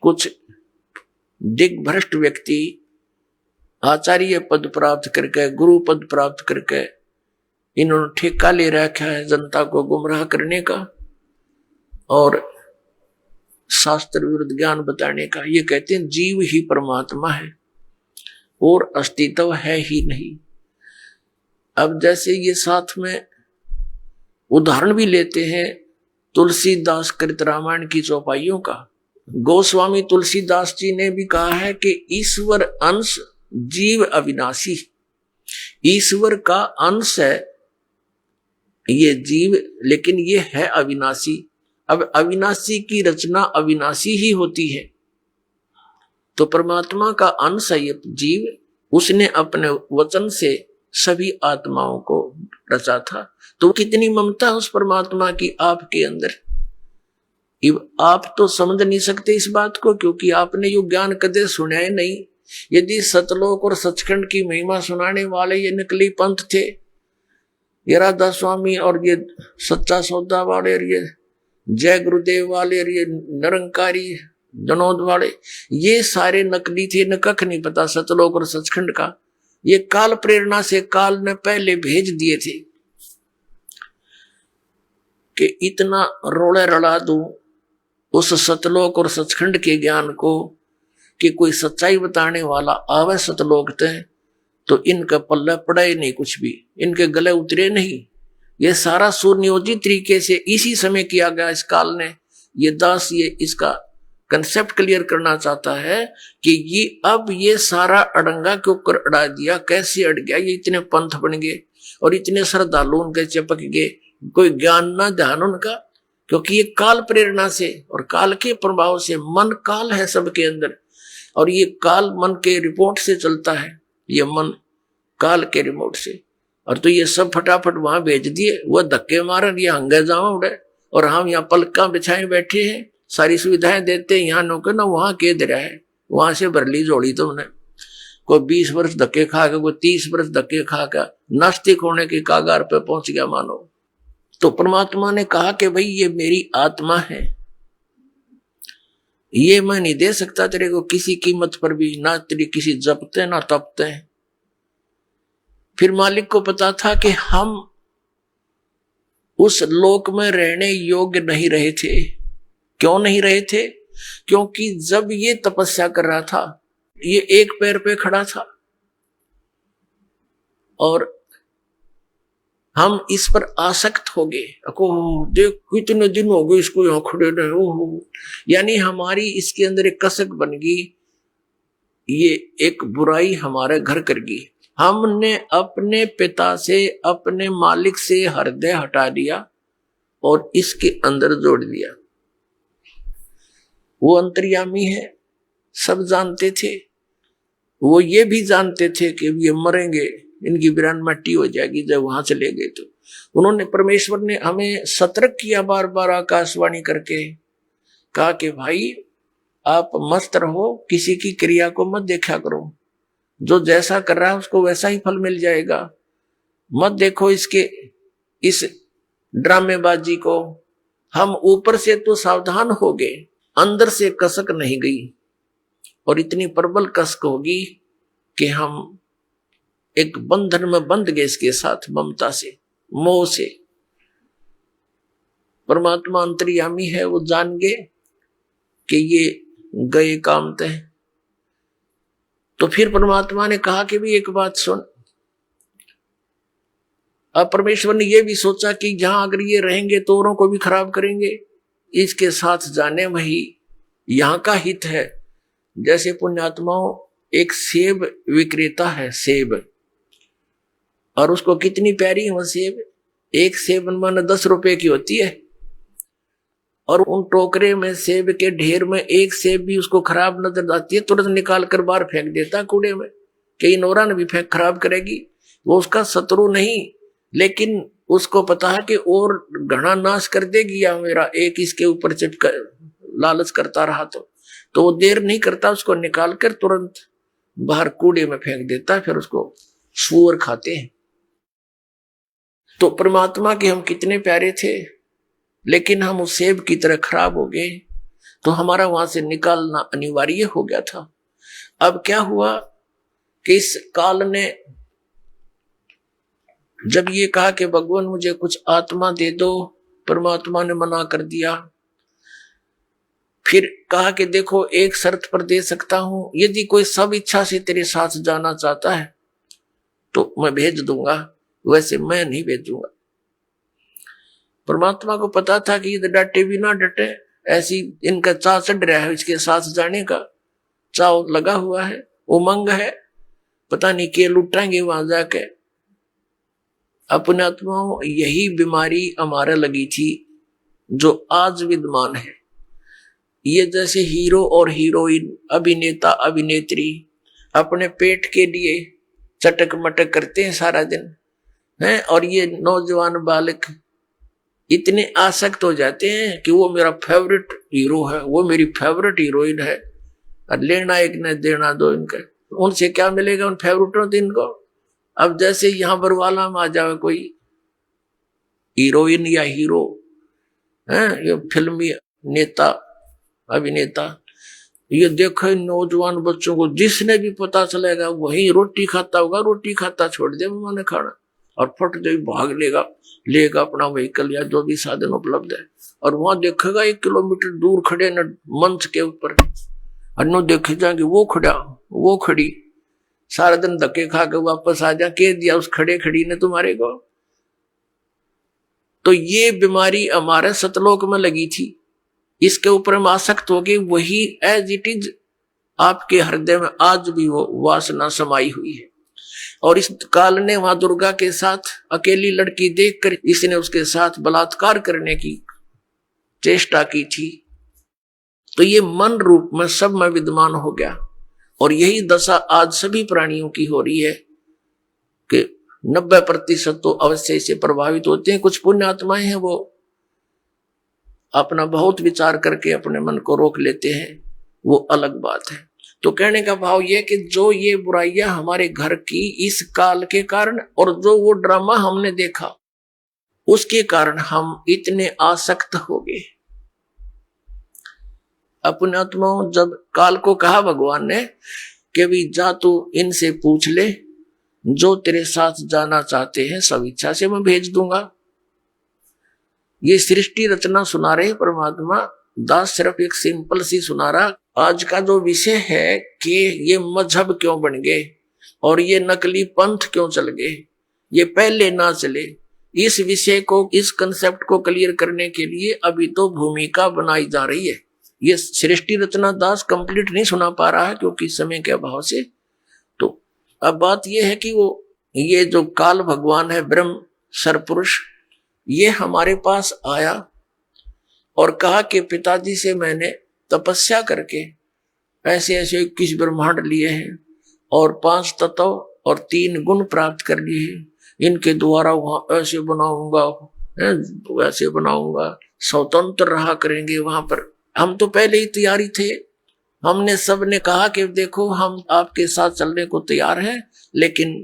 कुछ दिग्भ्रष्ट व्यक्ति आचार्य पद प्राप्त करके, गुरु पद प्राप्त करके, इन्होंने ठेका ले रखा है जनता को गुमराह करने का और शास्त्र विरुद्ध ज्ञान बताने का। ये कहते हैं जीव ही परमात्मा है और अस्तित्व है ही नहीं। अब जैसे ये साथ में उदाहरण भी लेते हैं तुलसीदास कृत रामायण की चौपाइयों का। गोस्वामी तुलसीदास जी ने भी कहा है कि ईश्वर अंश जीव अविनाशी, ईश्वर का अंश है ये जीव, लेकिन ये है अविनाशी। अब अविनाशी की रचना अविनाशी ही होती है, तो परमात्मा का अंश है ये जीव। उसने अपने वचन से सभी आत्माओं को रचा था, तो कितनी ममता उस परमात्मा की आपके अंदर। आप तो समझ नहीं सकते इस बात को, क्योंकि आपने यो ज्ञान कदे सुना है नहीं। यदि सतलोक और सचखंड की महिमा सुनाने वाले ये नकली पंथ थे, ये राधा स्वामी और ये सच्चा सौदा वाले और ये जय गुरुदेव वाले और ये निरंकारी जनोद वाले, ये सारे नकली थे, न कख नहीं पता सतलोक और सचखंड का। ये काल प्रेरणा से काल ने पहले भेज दिए थे कि इतना रोड़े रड़ा दूं उस सतलोक और सचखंड के ज्ञान को कि कोई सच्चाई बताने वाला आवे सतलोक तय, तो इनका पल्ला पड़ा ही नहीं, कुछ भी इनके गले उतरे नहीं। ये सारा सुनियोजित तरीके से इसी समय किया गया इस काल ने। ये दास ये इसका कंसेप्ट क्लियर करना चाहता है कि ये अब ये सारा अड़ंगा के ऊपर अड़ा दिया। कैसे अड़ गया? ये इतने पंथ बन गए और इतने श्रद्धालु उनके चिपक गए, कोई ज्ञान ना ध्यान उनका, क्योंकि ये काल प्रेरणा से और काल के प्रभाव से, मन काल है सबके अंदर और ये काल मन के रिपोर्ट से चलता है, ये मन काल के रिमोट से। और तो ये सब फटाफट वहां भेज दिए, वह धक्के मारे, ये हंगे जावा उड़े और हम यहाँ पलका बिछाए बैठे हैं, सारी सुविधाएं देते हैं, यहाँ नौके ना वहां के दे रहा है, वहां से भर ली जोड़ी तुमने। कोई 20 वर्ष धक्के खा के, कोई 30 वर्ष धक्के खा के नास्तिक होने की कागार पे पहुंच गया मानो। तो परमात्मा ने कहा कि भाई ये मेरी आत्मा है, ये मैं नहीं दे सकता तेरे को किसी कीमत पर भी, ना तेरी किसी जपते ना तपते। फिर मालिक को पता था कि हम उस लोक में रहने योग्य नहीं रहे थे। क्यों नहीं रहे थे? क्योंकि जब ये तपस्या कर रहा था, ये एक पैर पे खड़ा था और हम इस पर आसक्त हो गए। देख कितने दिन हो गए इसको यहां खड़े रहे, ओहो, यानी हमारी इसके अंदर एक कसक बन गई, ये एक बुराई हमारे घर कर गई। हमने अपने पिता से, अपने मालिक से हृदय हटा दिया और इसके अंदर जोड़ दिया। वो अंतर्यामी है, सब जानते थे। वो ये भी जानते थे कि ये मरेंगे, इनकी बिरान मट्टी हो जाएगी जब वहां चले गए। तो उन्होंने, परमेश्वर ने हमें सतर्क किया, बार बार आकाशवाणी करके कहा कि भाई आप मस्त रहो, किसी की क्रिया को मत देखा करो, जो जैसा कर रहा है उसको वैसा ही फल मिल जाएगा। मत देखो इसके इस ड्रामेबाजी को। हम ऊपर से तो सावधान हो गए, अंदर से कसक नहीं गई और इतनी प्रबल कसक होगी कि हम एक बंधन में बंध गए इसके साथ, ममता से, मोह से। परमात्मा अंतर्यामी है, वो जान गए कि ये गए काम तय। तो फिर परमात्मा ने कहा कि भी एक बात सुन। अब परमेश्वर ने यह भी सोचा कि जहां अगर ये रहेंगे तो औरों को भी खराब करेंगे, इसके साथ जाने वही यहां का हित है। जैसे पुण्यात्माओं, एक सेब विक्रेता है, सेब, और उसको कितनी प्यारी है वो सेब, एक सेब मानो 10 रुपए की होती है, और उन टोकरे में सेब के ढेर में एक सेब भी उसको खराब नजर आती है, तुरंत निकाल कर बाहर फेंक देता कूड़े में, कई नौरा ने भी फेंक खराब करेगी। वो उसका शत्रु नहीं, लेकिन उसको पता है कि और घना नाश कर देगी या मेरा एक इसके ऊपर चिपका लालच करता रहा तो वो देर नहीं करता, उसको निकाल कर तुरंत बाहर कूड़े में फेंक देता, फिर उसको सूअर खाते हैं। तो परमात्मा के हम कितने प्यारे थे, लेकिन हम उस सेब की तरह खराब हो गए, तो हमारा वहां से निकालना अनिवार्य हो गया था। अब क्या हुआ कि इस काल ने जब ये कहा कि भगवान मुझे कुछ आत्मा दे दो, परमात्मा ने मना कर दिया। फिर कहा कि देखो एक शर्त पर दे सकता हूं, यदि कोई सब इच्छा से तेरे साथ जाना चाहता है तो मैं भेज दूंगा, वैसे मैं नहीं भेजूंगा। परमात्मा को पता था कि ये डटे भी ना डटे, ऐसी इनका चाव चढ़ रहा है, इसके साथ जाने का चाव लगा हुआ है, उमंग है, पता नहीं के लुटाएंगे वहां जाके। अपने आत्माओं यही बीमारी हमारे लगी थी जो आज विद्यमान है। ये जैसे हीरो और हीरोइन, अभिनेता अभिनेत्री अपने पेट के लिए चटक मटक करते हैं सारा दिन हैं, और ये नौजवान बालक इतने आसक्त हो जाते हैं कि वो मेरा फेवरेट हीरो है, वो मेरी फेवरेट हीरोइन है, और लेना एक न देना दो इनका। उनसे क्या मिलेगा उन फेवरेटों दिन को। अब जैसे यहां बरवाला में आ जाए कोई हीरोइन या हीरो है, ये फिल्मी नेता अभिनेता, ये देखो नौजवान बच्चों को जिसने भी पता चलेगा वही रोटी खाता होगा, रोटी खाता छोड़ दे मैंने खाना, और फट दे भाग लेगा अपना व्हीकल या जो भी साधन उपलब्ध है, और वहां देखेगा 1 किलोमीटर दूर खड़े न मंच के ऊपर, अन्नो देखे जाएंगे वो खड़ा वो खड़ी, सारा दिन धक्के खा के वापस आ जा, कह दिया उस खड़े खड़ी ने तुम्हारे को। तो ये बीमारी हमारे सतलोक में लगी थी, इसके ऊपर हम आसक्त हो गए, वही एज इट इज आपके हृदय में आज भी वो वासना समाई हुई है। और इस काल ने वहां दुर्गा के साथ अकेली लड़की देखकर इसने उसके साथ बलात्कार करने की चेष्टा की थी, तो ये मन रूप में सब में विद्यमान हो गया। और यही दशा आज सभी प्राणियों की हो रही है कि 90% तो अवश्य इससे प्रभावित होते हैं। कुछ पुण्य आत्माएं हैं वो अपना बहुत विचार करके अपने मन को रोक लेते हैं, वो अलग बात है। तो कहने का भाव यह कि जो ये बुराइयां हमारे घर की इस काल के कारण, और जो वो ड्रामा हमने देखा उसके कारण हम इतने आसक्त हो गए। अपने आत्माओं जब काल को कहा भगवान ने कि भी जा तू इनसे पूछ ले, जो तेरे साथ जाना चाहते हैं सब इच्छा से मैं भेज दूंगा। ये सृष्टि रचना सुना रहे परमात्मा दास, सिर्फ एक सिंपल सी सुना रहा। आज का जो विषय है कि ये मजहब क्यों बन गए और ये नकली पंथ क्यों चल गए, ये पहले ना चले, इस विषय को, इस कंसेप्ट को क्लियर करने के लिए अभी तो भूमिका बनाई जा रही है। ये सृष्टि रचना दास कंप्लीट नहीं सुना पा रहा है क्योंकि समय के अभाव से। तो अब बात यह है कि वो ये जो काल भगवान है, ब्रह्म सरपुरुष, ये हमारे पास आया और कहा कि पिताजी से मैंने तपस्या करके ऐसे ऐसे 21 ब्रह्मांड लिए हैं और 5 तत्व और 3 गुण प्राप्त कर लिए हैं, इनके द्वारा वहां ऐसे बनाऊंगा वैसे बनाऊंगा, स्वतंत्र रहा करेंगे वहां पर। हम तो पहले ही तैयारी थे, हमने सबने कहा कि देखो हम आपके साथ चलने को तैयार हैं, लेकिन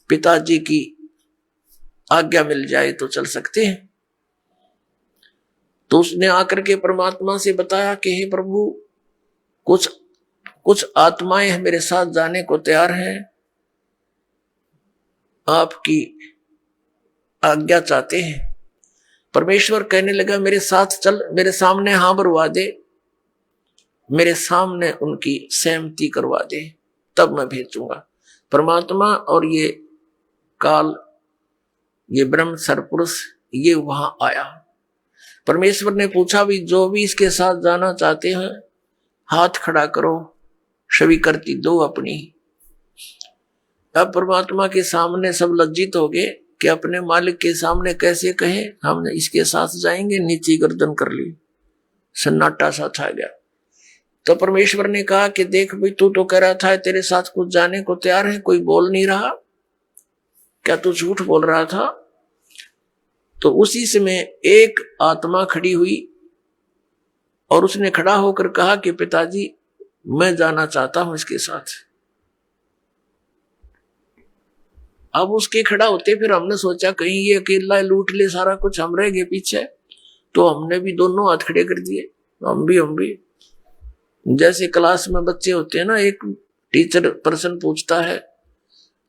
पिताजी की आज्ञा मिल जाए तो चल सकते हैं। तो उसने आकर के परमात्मा से बताया कि हे प्रभु, कुछ आत्माएं मेरे साथ जाने को तैयार हैं, आपकी आज्ञा चाहते हैं। परमेश्वर कहने लगा मेरे साथ चल, मेरे सामने हाँ भरवा दे, मेरे सामने उनकी सहमति करवा दे, तब मैं भेजूंगा। परमात्मा और ये काल, ये ब्रह्म सरपुरुष, ये वहां आया। परमेश्वर ने पूछा भी जो भी इसके साथ जाना चाहते हैं हाथ खड़ा करो, स्वीकृति दो अपनी। अब परमात्मा के सामने सब लज्जित हो गए कि अपने मालिक के सामने कैसे कहे हम इसके साथ जाएंगे, नीचे गर्दन कर ली, सन्नाटा सा छा गया। तो परमेश्वर ने कहा कि देख भाई, तू तो कह रहा था तेरे साथ कुछ जाने को तैयार है, कोई बोल नहीं रहा, क्या तू झूठ बोल रहा था? तो उसी समय एक आत्मा खड़ी हुई और उसने खड़ा होकर कहा कि पिताजी मैं जाना चाहता हूं इसके साथ। अब उसके खड़ा होते फिर हमने सोचा कहीं ये अकेला लूट ले सारा कुछ, हम रह गए पीछे, तो हमने भी दोनों हाथ खड़े कर दिए। हम भी जैसे क्लास में बच्चे होते हैं ना, एक टीचर प्रश्न पूछता है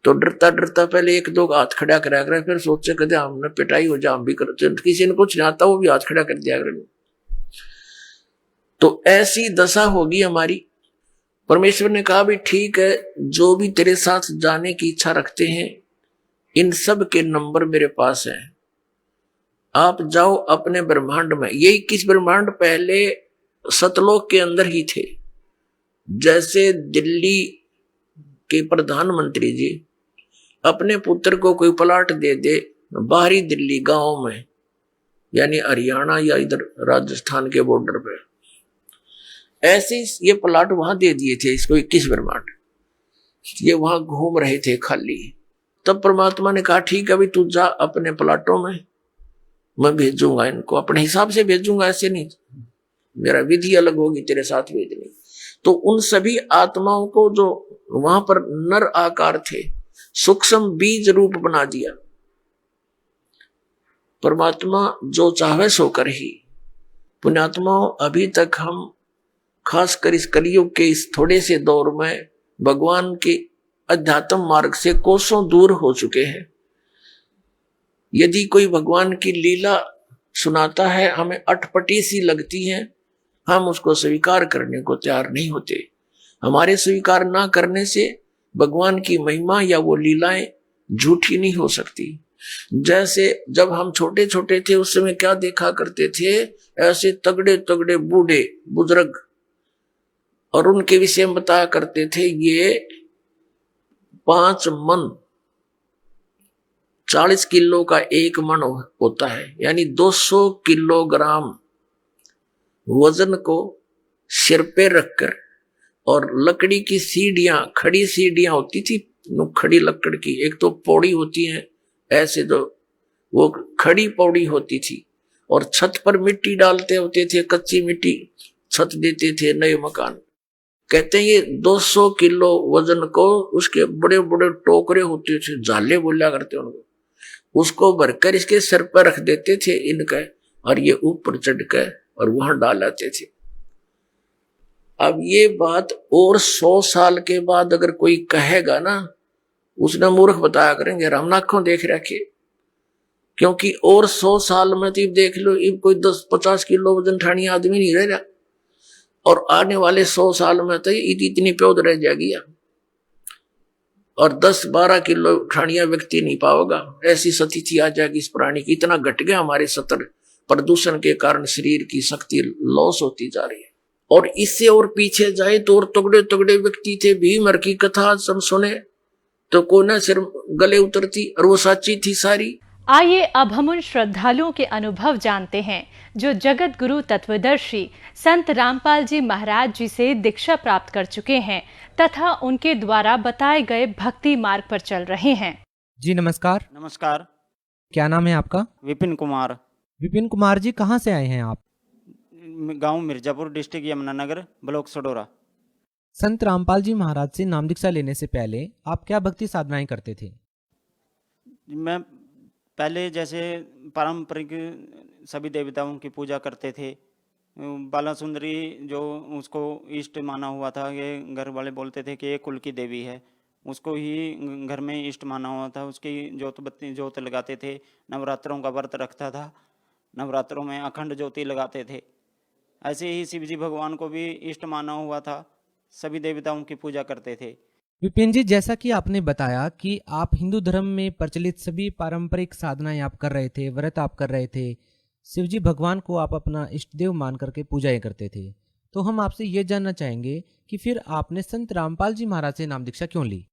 तो डरता डरता पहले एक दो हाथ खड़ा करा कर, फिर सोचे कदे हमने पिटाई हो जा, हम भी करते, किसी ने कुछ नहीं आता वो भी हाथ खड़ा कर दिया करें। तो ऐसी दशा होगी हमारी। परमेश्वर ने कहा भी ठीक है, जो भी तेरे साथ जाने की इच्छा रखते हैं इन सब के नंबर मेरे पास हैं, आप जाओ अपने ब्रह्मांड में। ये 21 ब्रह्मांड पहले सतलोक के अंदर ही थे। जैसे दिल्ली के प्रधानमंत्री जी अपने पुत्र को कोई प्लाट दे दे बाहरी दिल्ली गांव में, यानी हरियाणा या इधर राजस्थान के बॉर्डर पे, ऐसे ये प्लाट वहां दे दिए थे इसको 21 ब्रह्मांड। ये वहां घूम रहे थे खाली। तब परमात्मा ने कहा ठीक है भाई, तू जा अपने प्लाटों में, मैं भेजूंगा इनको, अपने हिसाब से भेजूंगा, ऐसे नहीं, मेरा विधि अलग होगी तेरे साथ भेजने। तो उन सभी आत्माओं को जो वहां पर नर आकार थे, सूक्ष्म बीज रूप बना दिया। परमात्मा जो चाहे सो कर ही। पुण्यात्माओं, अभी तक हम खासकर इस कलयुग के इस थोड़े से दौर में भगवान के अध्यात्म मार्ग से कोसों दूर हो चुके हैं। यदि कोई भगवान की लीला सुनाता है, हमें अटपटी सी लगती है, हम उसको स्वीकार करने को तैयार नहीं होते। हमारे स्वीकार ना करने से भगवान की महिमा या वो लीलाएं झूठी नहीं हो सकती। जैसे जब हम छोटे छोटे थे उस समय क्या देखा करते थे, ऐसे तगड़े तगड़े बूढ़े बुजुर्ग, और उनके विषय में बताया करते थे ये 5 मन 40 किलो का 1 मन होता है, यानी 200 किलोग्राम वजन को सिर पे रखकर, और लकड़ी की सीढ़ियां, खड़ी सीढ़ियां होती थी, खड़ी लकड़ की, एक तो पौड़ी होती है ऐसे, तो वो खड़ी पौड़ी होती थी, और छत पर मिट्टी डालते होते थे, कच्ची मिट्टी छत देते थे नए मकान। कहते हैं ये 200 किलो वजन को, उसके बड़े बड़े टोकरे होते थे, झाले बोला करते उनको, उसको भरकर इसके सिर पर रख देते थे इनका, और ये ऊपर चढ़ कर और वहां डाल आते थे। अब ये बात और 100 साल के बाद अगर कोई कहेगा ना, उसने मूर्ख बताया करेंगे, हम आंखों देख रखे। क्योंकि और 100 साल में तो देख लो, इब कोई 10-50 किलो वजन ठानी आदमी नहीं रह रहा, और आने वाले 100 साल में तो इतनी प्योद रह जाएगी, और 10-12 किलो ठानिया व्यक्ति नहीं पाओगा, ऐसी स्थिति आ जाएगी इस प्राणी की। इतना घट गया हमारे सतर, प्रदूषण के कारण शरीर की शक्ति लॉस होती जा रही है। और इससे और पीछे जाए तो और तगड़े तगड़े व्यक्ति थे, भीमर की कथा सब सुने तो कोना सिर गले उतरती, और वो सच्ची थी सारी। आइए अब हम उन श्रद्धालुओं के अनुभव जानते हैं जो जगत गुरु तत्वदर्शी संत रामपाल जी महाराज जी से दीक्षा प्राप्त कर चुके हैं तथा उनके द्वारा बताए गए भक्ति मार्ग पर चल रहे हैं। जी नमस्कार। नमस्कार। क्या नाम है आपका? विपिन कुमार। विपिन कुमार जी, कहाँ से आए हैं आप? गांव मिर्जापुर, डिस्ट्रिक्ट यमुनानगर, ब्लॉक सडोरा। संत रामपाल जी महाराज से नाम दीक्षा लेने से पहले आप क्या भक्ति साधनाएं करते थे? मैं पहले जैसे पारंपरिक सभी देवताओं की पूजा करते थे। बाला सुंदरी जो उसको इष्ट माना हुआ था, ये घर वाले बोलते थे कि ये कुल की देवी है, उसको ही घर में इष्ट माना हुआ था। उसकी जोत लगाते थे। नवरात्रों का व्रत रखता था, नवरात्रों में अखंड ज्योति लगाते थे। ऐसे ही शिव जी भगवान को भी इष्ट माना हुआ था, सभी देवताओं की पूजा करते थे। विपिन जी, जैसा कि आपने बताया कि आप हिंदू धर्म में प्रचलित सभी पारंपरिक साधनाएं आप कर रहे थे, व्रत आप कर रहे थे, शिवजी भगवान को आप अपना इष्ट देव मान करके पूजाएं करते थे, तो हम आपसे ये जानना चाहेंगे कि फिर आपने संत रामपाल जी महाराज से नाम दीक्षा क्यों ली?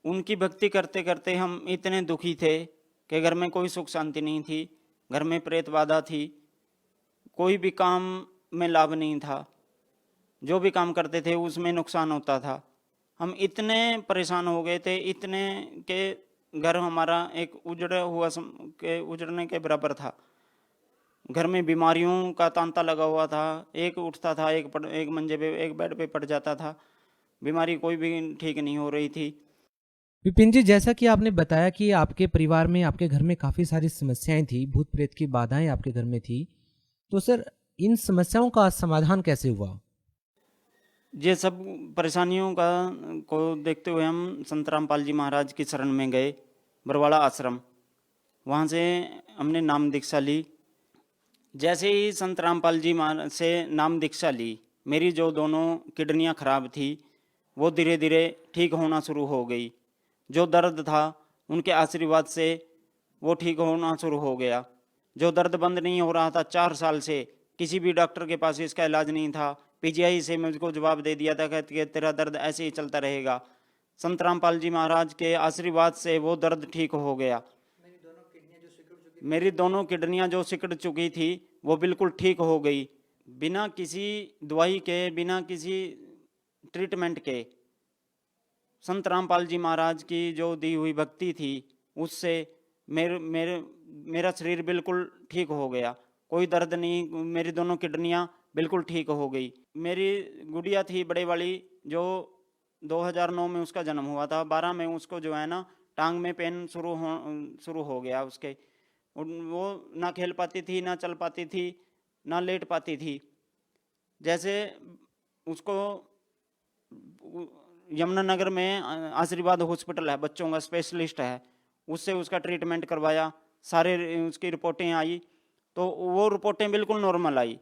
उनकी भक्ति करते करते हम इतने दुखी थे कि घर में कोई सुख शांति नहीं थी, घर में प्रेत बाधा थी, कोई भी काम में लाभ नहीं था, जो भी काम करते थे उसमें नुकसान होता था। हम इतने परेशान हो गए थे, इतने के घर हमारा एक उजड़ने के बराबर था। घर में बीमारियों का तांता लगा हुआ था, एक उठता था, एक मंजे पे, एक बेड पे पड़ जाता था, बीमारी कोई भी ठीक नहीं हो रही थी। विपिन जी, जैसा कि आपने बताया कि आपके परिवार में, आपके घर में काफ़ी सारी समस्याएं थी, भूत प्रेत की बाधाएं आपके घर में थी, तो सर इन समस्याओं का समाधान कैसे हुआ? ये सब परेशानियों का को देखते हुए हम संत रामपाल जी महाराज की शरण में गए, बरवाड़ा आश्रम। वहाँ से हमने नाम दीक्षा ली। जैसे ही संत रामपाल जी महाराज से नाम दीक्षा ली, मेरी जो दोनों किडनियाँ खराब थी वो धीरे धीरे ठीक होना शुरू हो गई। जो दर्द था उनके आशीर्वाद से वो ठीक होना शुरू हो गया। जो दर्द बंद नहीं हो रहा था 4 साल से, किसी भी डॉक्टर के पास इसका इलाज नहीं था। पीजीआई से मुझको जवाब दे दिया था कि तेरा दर्द ऐसे ही चलता रहेगा। संत रामपाल जी महाराज के आशीर्वाद से वो दर्द ठीक हो गया। मेरी दोनों किडनियां जो सिकुड़ चुकी थी वो बिल्कुल ठीक हो गई, बिना किसी दवाई के, बिना किसी ट्रीटमेंट के। संत रामपाल जी महाराज की जो दी हुई भक्ति थी उससे मेरा शरीर बिल्कुल ठीक हो गया, कोई दर्द नहीं, मेरी दोनों किडनियां बिल्कुल ठीक हो गई। मेरी गुड़िया थी बड़े वाली, जो 2009 में उसका जन्म हुआ था, 12 में उसको जो है ना टांग में पेन शुरू हो गया उसके। वो ना खेल पाती थी, ना चल पाती थी, ना लेट पाती थी। जैसे उसको यमुनानगर में आशीर्वाद हॉस्पिटल है, बच्चों का स्पेशलिस्ट है, उससे उसका ट्रीटमेंट करवाया। सारे उसकी रिपोर्टें आई तो वो रिपोर्टें बिल्कुल नॉर्मल आई।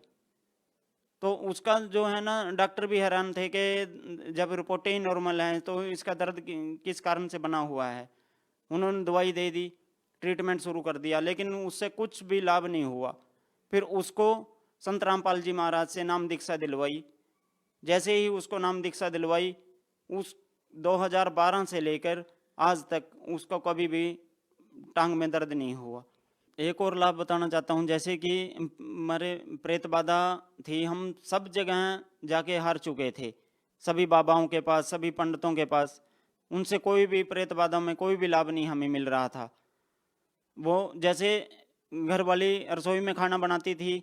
तो उसका जो है ना डॉक्टर भी हैरान थे कि जब रिपोर्टें ही नॉर्मल हैं तो इसका दर्द किस कारण से बना हुआ है। उन्होंने दवाई दे दी, ट्रीटमेंट शुरू कर दिया, लेकिन उससे कुछ भी लाभ नहीं हुआ। फिर उसको संत रामपाल जी महाराज से नाम दीक्षा दिलवाई। जैसे ही उसको नाम दीक्षा दिलवाई, उस 2012 से लेकर आज तक उसको कभी भी टांग में दर्द नहीं हुआ। एक और लाभ बताना चाहता हूँ, जैसे कि हमारे प्रेत बाधा थी, हम सब जगह जाके हार चुके थे, सभी बाबाओं के पास, सभी पंडितों के पास, उनसे कोई भी प्रेत बाधा में कोई भी लाभ नहीं हमें मिल रहा था। वो जैसे घर वाली रसोई में खाना बनाती थी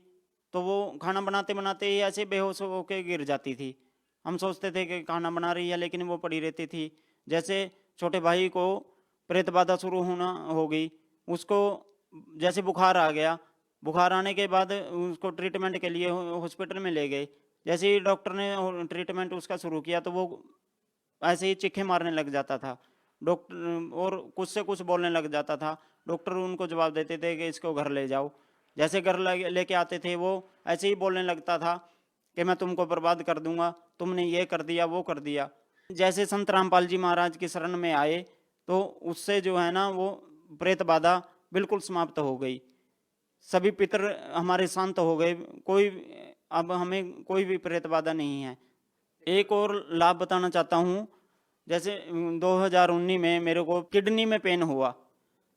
तो वो खाना बनाते बनाते ही ऐसे बेहोश होकर गिर जाती थी। हम सोचते थे कि खाना बना रही है, लेकिन वो पड़ी रहती थी। जैसे छोटे भाई को प्रेत बाधा शुरू होना हो गई, उसको जैसे बुखार आ गया, बुखार आने के बाद उसको ट्रीटमेंट के लिए हॉस्पिटल में ले गए। जैसे ही डॉक्टर ने ट्रीटमेंट उसका शुरू किया तो वो ऐसे ही चीखे मारने लग जाता था, डॉक्टर और कुछ से कुछ बोलने लग जाता था। डॉक्टर उनको जवाब देते थे कि इसको घर ले जाओ। जैसे घर लेके आते थे वो ऐसे ही बोलने लगता था कि मैं तुमको बर्बाद कर दूंगा, तुमने ये कर दिया, वो कर दिया। जैसे संत रामपाल जी महाराज की शरण में आए तो उससे जो है ना वो प्रेत बाधा बिल्कुल समाप्त हो गई। सभी पितर हमारे शांत हो गए, अब हमें कोई भी प्रेत बाधा नहीं है। एक और लाभ बताना चाहता हूँ, जैसे 2019 में मेरे को किडनी में पेन हुआ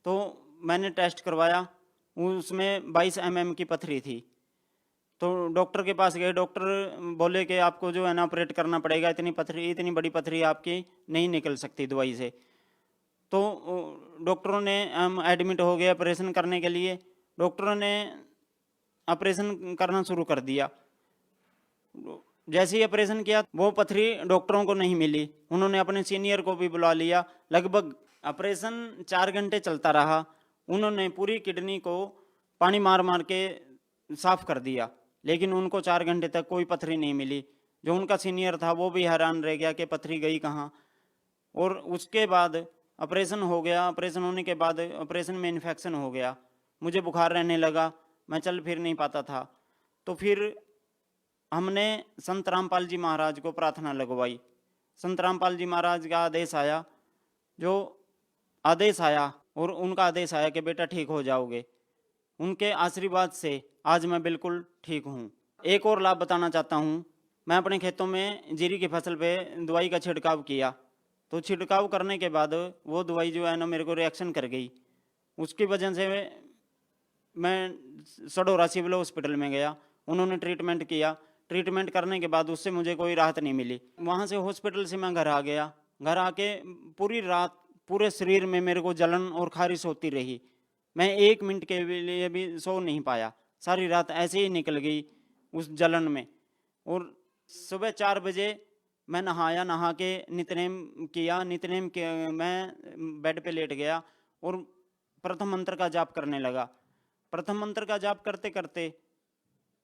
तो मैंने टेस्ट करवाया, उसमें 22 mm की पथरी थी। तो डॉक्टर के पास गए, डॉक्टर बोले कि आपको जो है ना ऑपरेट करना पड़ेगा, इतनी बड़ी पथरी आपकी नहीं निकल सकती दवाई से। तो डॉक्टरों ने हम एडमिट हो गए ऑपरेशन करने के लिए। डॉक्टरों ने ऑपरेशन करना शुरू कर दिया। जैसे ही ऑपरेशन किया वो पथरी डॉक्टरों को नहीं मिली, उन्होंने अपने सीनियर को भी बुला लिया। लगभग ऑपरेशन 4 घंटे चलता रहा। उन्होंने पूरी किडनी को पानी मार मार के साफ कर दिया, लेकिन उनको 4 घंटे तक कोई पथरी नहीं मिली। जो उनका सीनियर था वो भी हैरान रह गया कि पथरी गई कहाँ। और उसके बाद ऑपरेशन हो गया। ऑपरेशन होने के बाद ऑपरेशन में इन्फेक्शन हो गया, मुझे बुखार रहने लगा, मैं चल फिर नहीं पाता था। तो फिर हमने संत रामपाल जी महाराज को प्रार्थना लगवाई। संत रामपाल जी महाराज का आदेश आया, और उनका आदेश आया कि बेटा ठीक हो जाओगे। उनके आशीर्वाद से आज मैं बिल्कुल ठीक हूँ। एक और लाभ बताना चाहता हूँ, मैं अपने खेतों में जीरी की फसल पे दवाई का छिड़काव किया तो छिड़काव करने के बाद वो दवाई जो है ना मेरे को रिएक्शन कर गई। उसकी वजह से मैं सडोरा सिविल हॉस्पिटल में गया, उन्होंने ट्रीटमेंट किया। ट्रीटमेंट करने के बाद उससे मुझे कोई राहत नहीं मिली। वहाँ से हॉस्पिटल से मैं घर आ गया। घर आके पूरी रात पूरे शरीर में मेरे को जलन और खारिश होती रही। मैं 1 मिनट के लिए भी सो नहीं पाया। सारी रात ऐसे ही निकल गई उस जलन में। और सुबह 4 बजे मैं नहाया, नहा के नित्यनेम किया। नित्यनेम के मैं बेड पे लेट गया और प्रथम मंत्र का जाप करने लगा। प्रथम मंत्र का जाप करते करते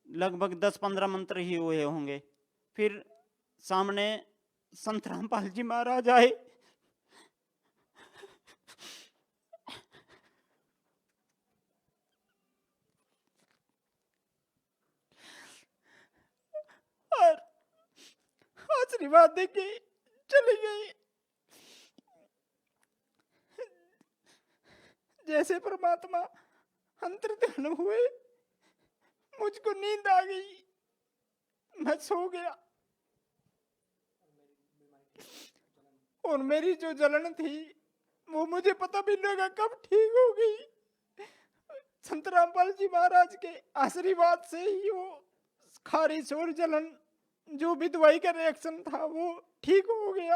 लगभग 10-15 मंत्र ही हुए होंगे। फिर सामने संत रामपाल जी महाराज आए। और आशीर्वाद देके चले गए। जैसे परमात्मा अंतर्ध्यान हुए, मुझको नींद आ गई, मैं सो गया। और मेरी जो जलन थी वो मुझे पता भी नहीं लगा कब ठीक हो गई। संत रामपाल जी महाराज के आशीर्वाद से ही वो खारिश और जलन, जो भी दवाई का रिएक्शन था, वो ठीक हो गया।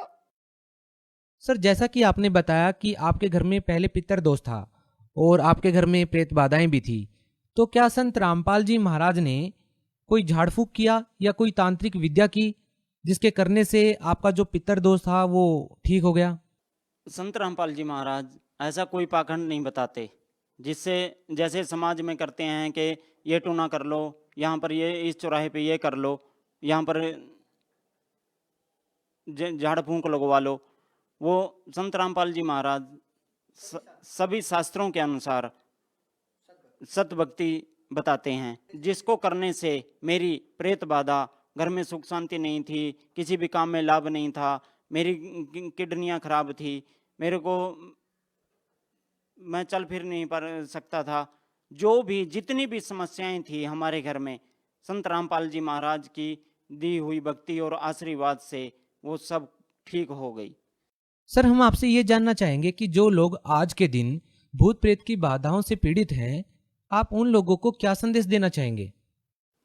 सर, जैसा कि आपने बताया कि आपके घर में पहले पितर दोष था और आपके घर में प्रेत बाधाएं भी थी, तो क्या संत रामपाल जी महाराज ने कोई झाड़ फूक किया या कोई तांत्रिक विद्या की जिसके करने से आपका जो पितर दोष था वो ठीक हो गया? संत रामपाल जी महाराज ऐसा कोई पाखंड नहीं बताते, जिससे जैसे समाज में करते हैं कि ये टूना कर लो, यहाँ पर ये इस चौराहे पे ये कर लो, यहाँ पर झाड़ फूंक लगवा लो। वो संत रामपाल जी महाराज सभी शास्त्रों के अनुसार सत भक्ति बताते हैं, जिसको करने से मेरी प्रेत बाधा, घर में सुख शांति नहीं थी, किसी भी काम में लाभ नहीं था, मेरी किडनियां खराब थी, मेरे को मैं चल फिर नहीं पा सकता था, जो भी जितनी भी समस्याएं थी हमारे घर में, संत रामपाल जी महाराज की दी हुई भक्ति और आशीर्वाद से वो सब ठीक हो गई। सर, हम आपसे ये जानना चाहेंगे कि जो लोग आज के दिन भूत प्रेत की बाधाओं से पीड़ित हैं, आप उन लोगों को क्या संदेश देना चाहेंगे?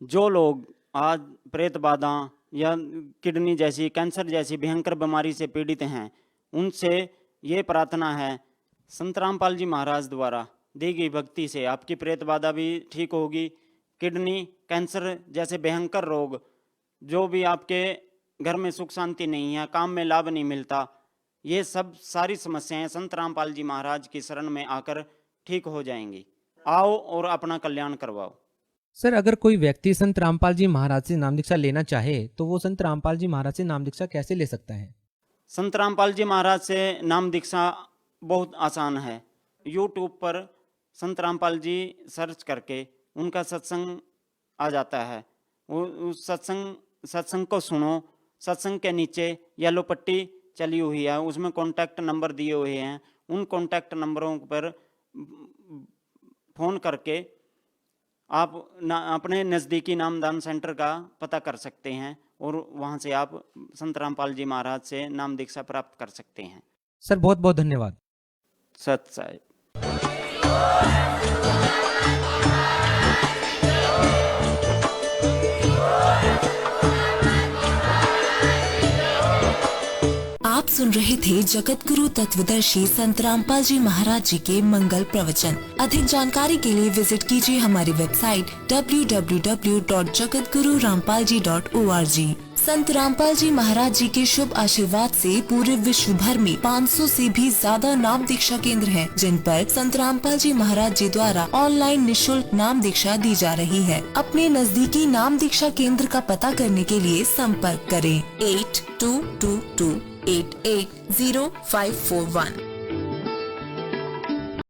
जो लोग आज प्रेत बाधा या किडनी जैसी, कैंसर जैसी भयंकर बीमारी से पीड़ित हैं, उनसे ये प्रार्थना है, संत रामपाल जी महाराज द्वारा दी गई भक्ति से आपकी प्रेत बाधा भी ठीक होगी। किडनी, कैंसर जैसे भयंकर रोग, जो भी आपके घर में सुख शांति नहीं है, काम में लाभ नहीं मिलता, ये सब सारी समस्याएं संत रामपाल जी महाराज की शरण में आकर ठीक हो जाएंगी। आओ और अपना कल्याण करवाओ। सर, अगर कोई व्यक्ति संत रामपाल जी महाराज से नाम दीक्षा लेना चाहे तो वो संत रामपाल जी महाराज से नाम दीक्षा कैसे ले सकता है? संत रामपाल जी महाराज से नाम दीक्षा बहुत आसान है। यूट्यूब पर संत रामपाल जी सर्च करके उनका सत्संग आ जाता है। वो उस सत्संग को सुनो। सत्संग के नीचे येलो पट्टी चली हुई है, उसमें कॉन्टैक्ट नंबर दिए हुए हैं। उन कॉन्टैक्ट नंबरों पर फ़ोन करके आप अपने नज़दीकी नामदान सेंटर का पता कर सकते हैं और वहाँ से आप संत रामपाल जी महाराज से नाम दीक्षा प्राप्त कर सकते हैं। सर, बहुत बहुत धन्यवाद। सत साहिब। आप सुन रहे थे जगत गुरु तत्वदर्शी संत रामपाल जी महाराज जी के मंगल प्रवचन। अधिक जानकारी के लिए विजिट कीजिए हमारी वेबसाइट www.jagatgururampalji.org। संत रामपाल जी महाराज जी के शुभ आशीर्वाद से पूरे विश्व भर में 500 से भी ज्यादा नाम दीक्षा केंद्र हैं, जिन पर संत रामपाल जी महाराज जी द्वारा ऑनलाइन निशुल्क नाम दीक्षा दी जा रही है। अपने नजदीकी नाम दीक्षा केंद्र का पता करने के लिए संपर्क करें 8222880541।